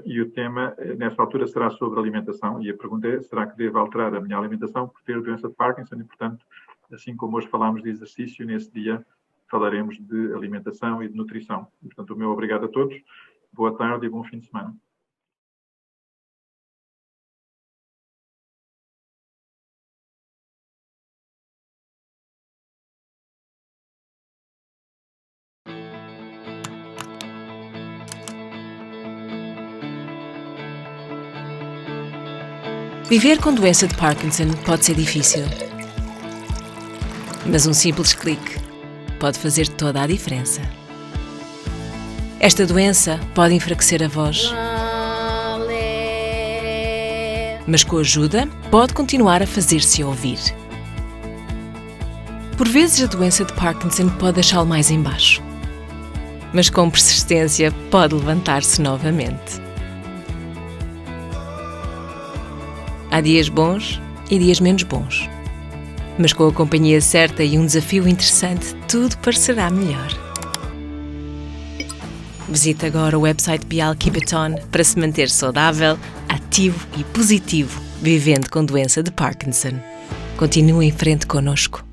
[SPEAKER 2] e o tema, nessa altura, será sobre alimentação. E a pergunta é, será que devo alterar a minha alimentação por ter doença de Parkinson? E, portanto, assim como hoje falámos de exercício, nesse dia falaremos de alimentação e de nutrição. E, portanto, o meu obrigado a todos. Boa tarde e bom fim de semana.
[SPEAKER 1] Viver com doença de Parkinson pode ser difícil, mas um simples clique pode fazer toda a diferença. Esta doença pode enfraquecer a voz, mas com ajuda pode continuar a fazer-se ouvir. Por vezes a doença de Parkinson pode deixá-lo mais em baixo, mas com persistência pode levantar-se novamente. Há dias bons e dias menos bons, mas com a companhia certa e um desafio interessante, tudo parecerá melhor. Visite agora o website Bial Keep It On para se manter saudável, ativo e positivo, vivendo com doença de Parkinson. Continue em frente connosco.